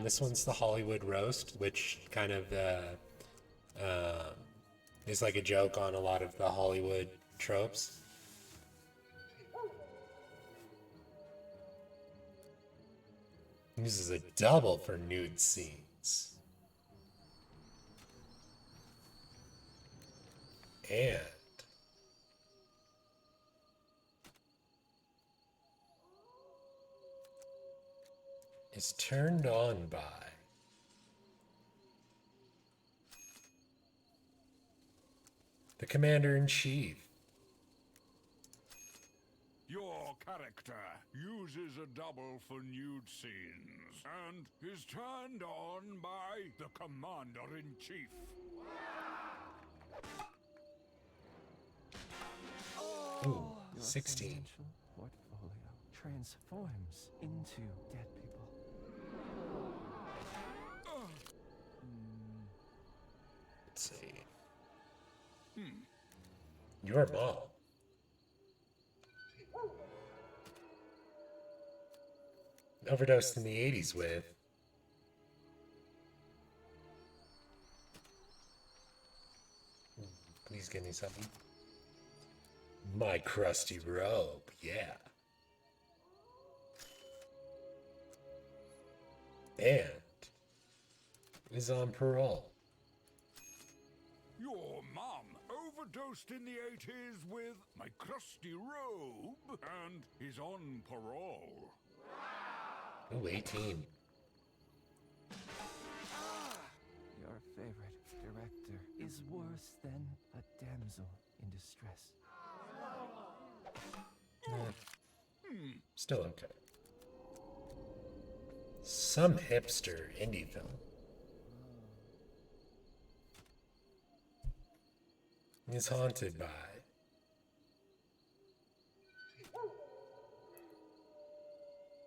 This one's the Hollywood Roast, which kind of is like a joke on a lot of the Hollywood tropes. Uses a double for nude scenes. And is turned on by the Commander-in-Chief. Your your character uses a double for nude scenes and is turned on by the Commander-in-Chief. Ooh, Your 16. financial portfolio transforms into dead people. Let's see. Your mom. Overdosed in the 80s with. Please give me something. My crusty robe, yeah. And is on parole. Your mom overdosed in the 80s with My Crusty Robe and is on parole. Ooh, 18. Your favorite director is worse than a damsel in distress. Still okay. Some hipster indie film. Is haunted by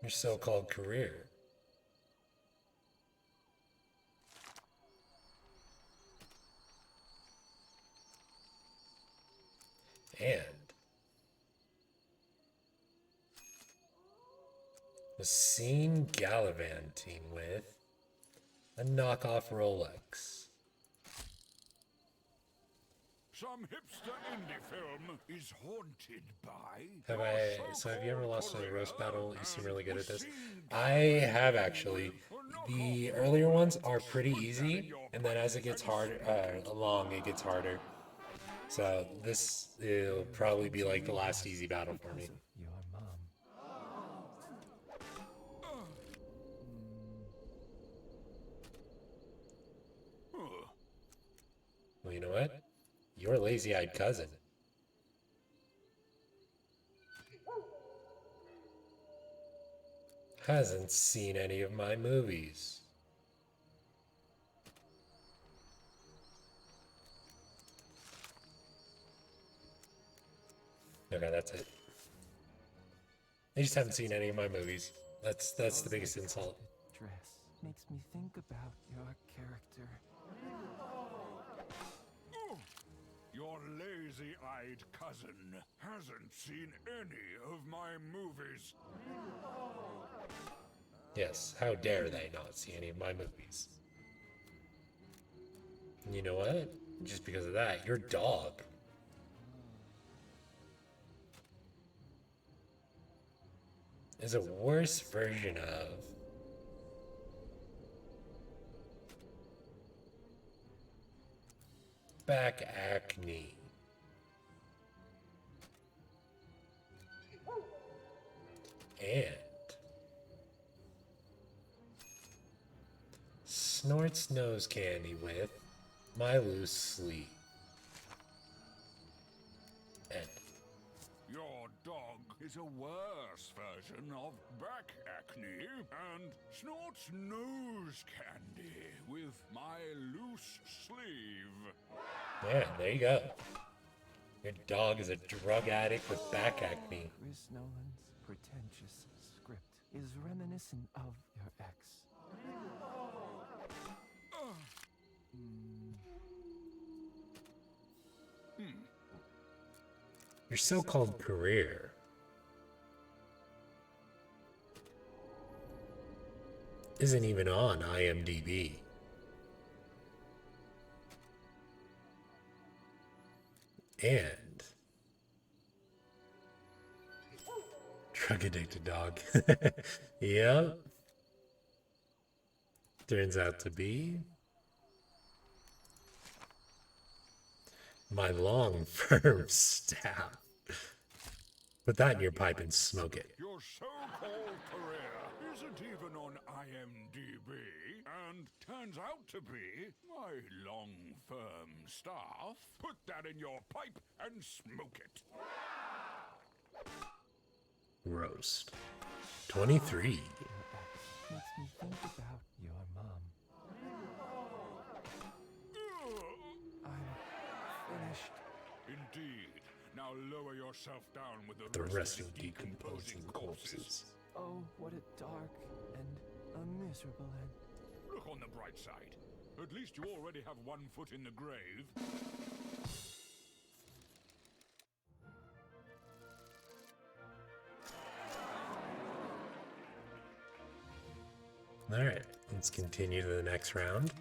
your so-called career. And was seen gallivanting with a knockoff Rolex. Some hipster indie film is haunted by... Have you ever lost in a roast battle? You seem really good at this. I have actually. The earlier ones are pretty easy, and then as it gets harder, along, it gets harder. So this will probably be like the last easy battle for me. Your mom. Well, you know what? Your lazy-eyed cousin. Hasn't seen any of my movies. Okay, that's it. They just haven't seen any of my movies. That's the biggest insult. Dress makes me think about your character. Your lazy-eyed cousin hasn't seen any of my movies. Yes, how dare they not see any of my movies? And you know what? Just because of that, your dog is a worse version of back acne. And snorts nose candy with my loose sleeve. And Your dog is a worse version of back acne and snorts nose candy with my loose sleeve. yeah, there you go. Your dog is a drug addict with back acne. Chris Nolan's pretentious script is reminiscent of your ex. Your so-called career isn't even on IMDb. And drug addicted dog. Yep. Turns out to be my long, firm staff. Put that in your pipe and smoke it. Your so-called career isn't even on IMDb and turns out to be my long, firm staff. Put that in your pipe and smoke it. roast. 23. Makes me think about your mom. I'm finished. Indeed. Now lower yourself down with The rest of decomposing corpses. Oh, what a dark and a miserable end. Look on the bright side. At least you already have 1 foot in the grave. Alright, let's continue to the next round.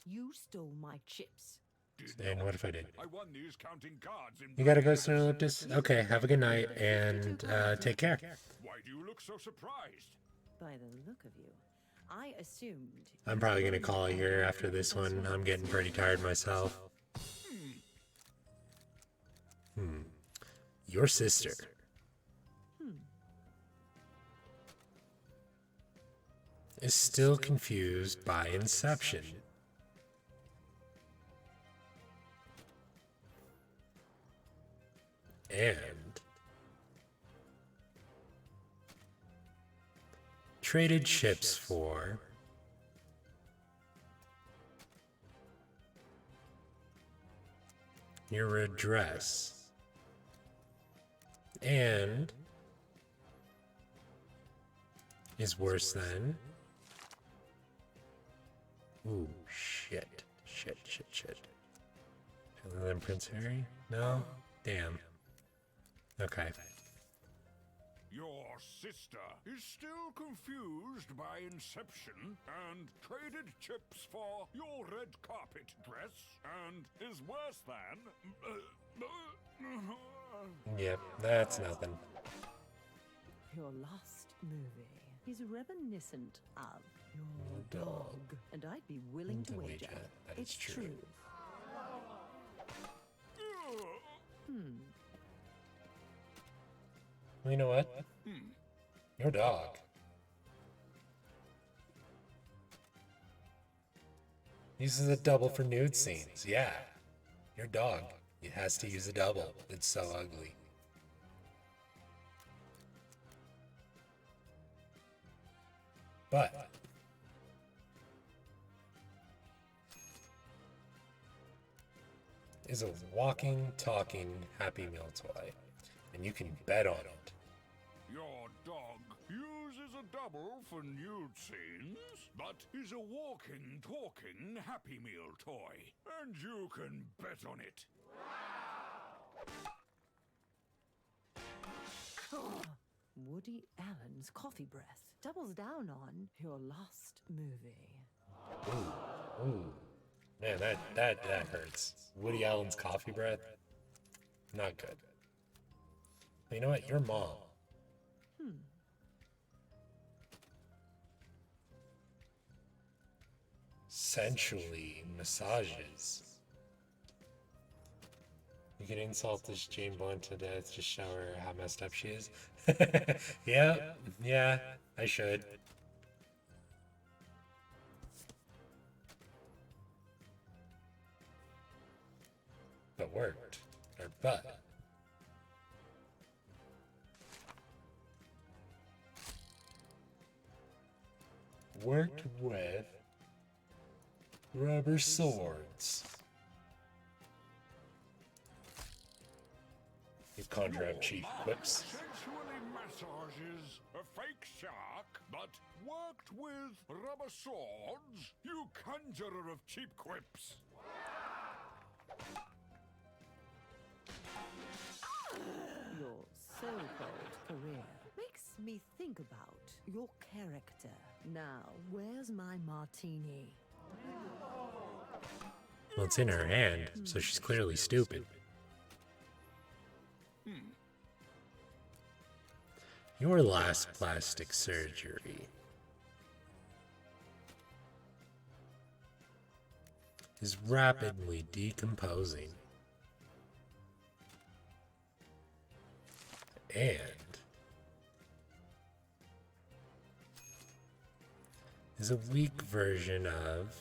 You stole my chips. And what if I did? I won these counting cards in You gotta go, Snowylictus. Okay, have a good night, and take care. Why do you look so surprised? By the look of you, I assumed. I'm probably gonna call it here after this one. I'm getting pretty tired myself. Your sister. Is still confused by Inception. And traded chips for your address and is worse than. Ooh, shit. Other than Prince Harry? No? Damn. Okay. Your sister is still confused by Inception and traded chips for your red carpet dress and is worse than. Yep, that's nothing. Your last movie is reminiscent of your dog, and I'd be willing to wager that it's is true. Well, you know what? Your dog. Uses a double for nude scenes. Yeah. Your dog. It has to use a double. It's so ugly. But is a walking, talking Happy Meal toy. And you can bet on it. Your dog uses a double for nude scenes, but is a walking, talking Happy Meal toy. And you can bet on it. Woody Allen's Coffee Breath doubles down on your last movie. Ooh. Man, that hurts. Woody Allen's Coffee Breath? Not good. But you know what? Your mom. Sensually massages. You can insult this Jane Blunt to death, just show her how messed up she is. Yeah, I should. But worked. But worked with rubber swords. You conjure up cheap quips. Sensually massages a fake shark, but worked with rubber swords, you conjurer of cheap quips. Your so-called career makes me think about your character. Now, where's my martini? Well, it's in her hand, so she's clearly stupid. Your last plastic surgery is rapidly decomposing. And is a weak version of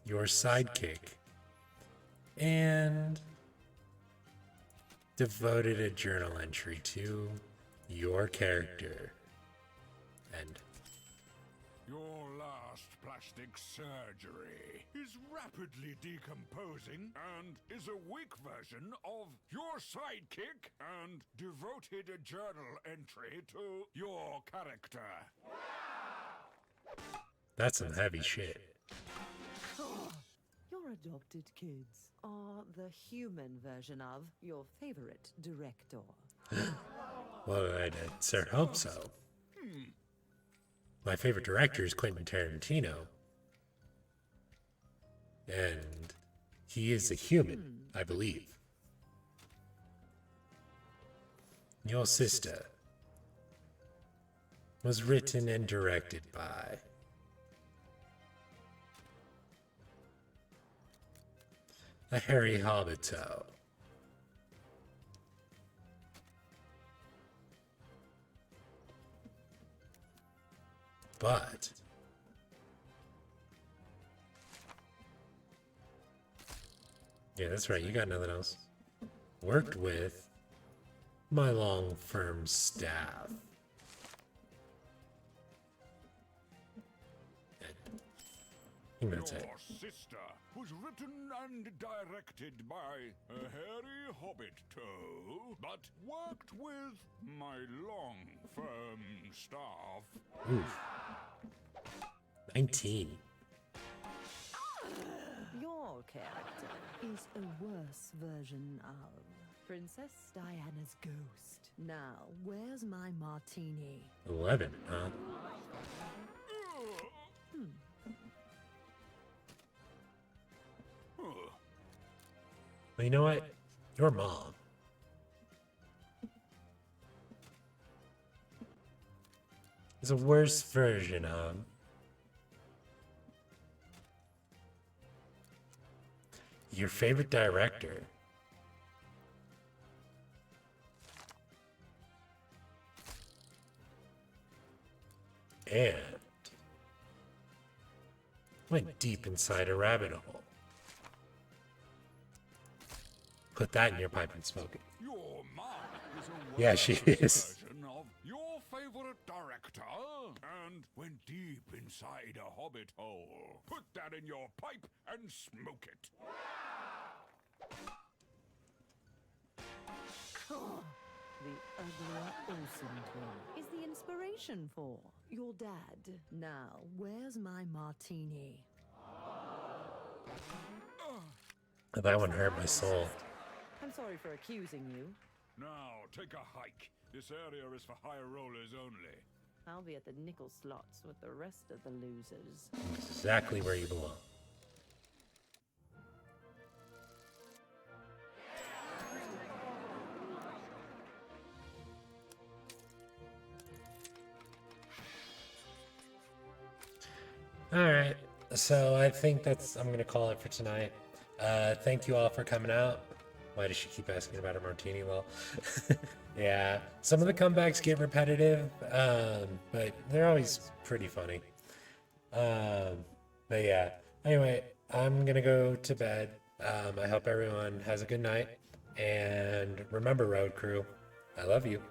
your sidekick and devoted a journal entry to your character. And Your last plastic surgery is rapidly decomposing and is a weak version of your sidekick and devoted a journal entry to your character. that's some heavy shit. Your adopted kids are the human version of your favorite director. Well, I'd sure hope so. My favorite director is Quentin Tarantino. And he is a human, I believe. Your Sister was written and directed by a Harry Hobbito. But yeah, that's right, you got nothing else. Worked with my long firm staff. And that's it. Your Sister was written and directed by a hairy hobbit toe, but worked with my long firm staff. Oof. 19. Your character is a worse version of Princess Diana's ghost. Now, where's my martini? 11, huh? Well, you know what? Your mom is a worse version of your favorite director. And went deep inside a rabbit hole. Put that in your pipe and smoke it. Your mom is a Yeah, she is. version of your favorite director and went deep inside a hobbit hole. Put that in your pipe and smoke it. The uglier Olsen twin is the inspiration for your dad. Now, where's my martini? That one hurt my soul. I'm sorry for accusing you. Now, take a hike. This area is for high rollers only. I'll be at the nickel slots with the rest of the losers. Exactly where you belong. Alright, so I think I'm going to call it for tonight. Thank you all for coming out. Why does she keep asking about a martini? Well, yeah, some of the comebacks get repetitive, but they're always pretty funny. But yeah, anyway, I'm going to go to bed. I hope everyone has a good night. And remember, Road Crew, I love you.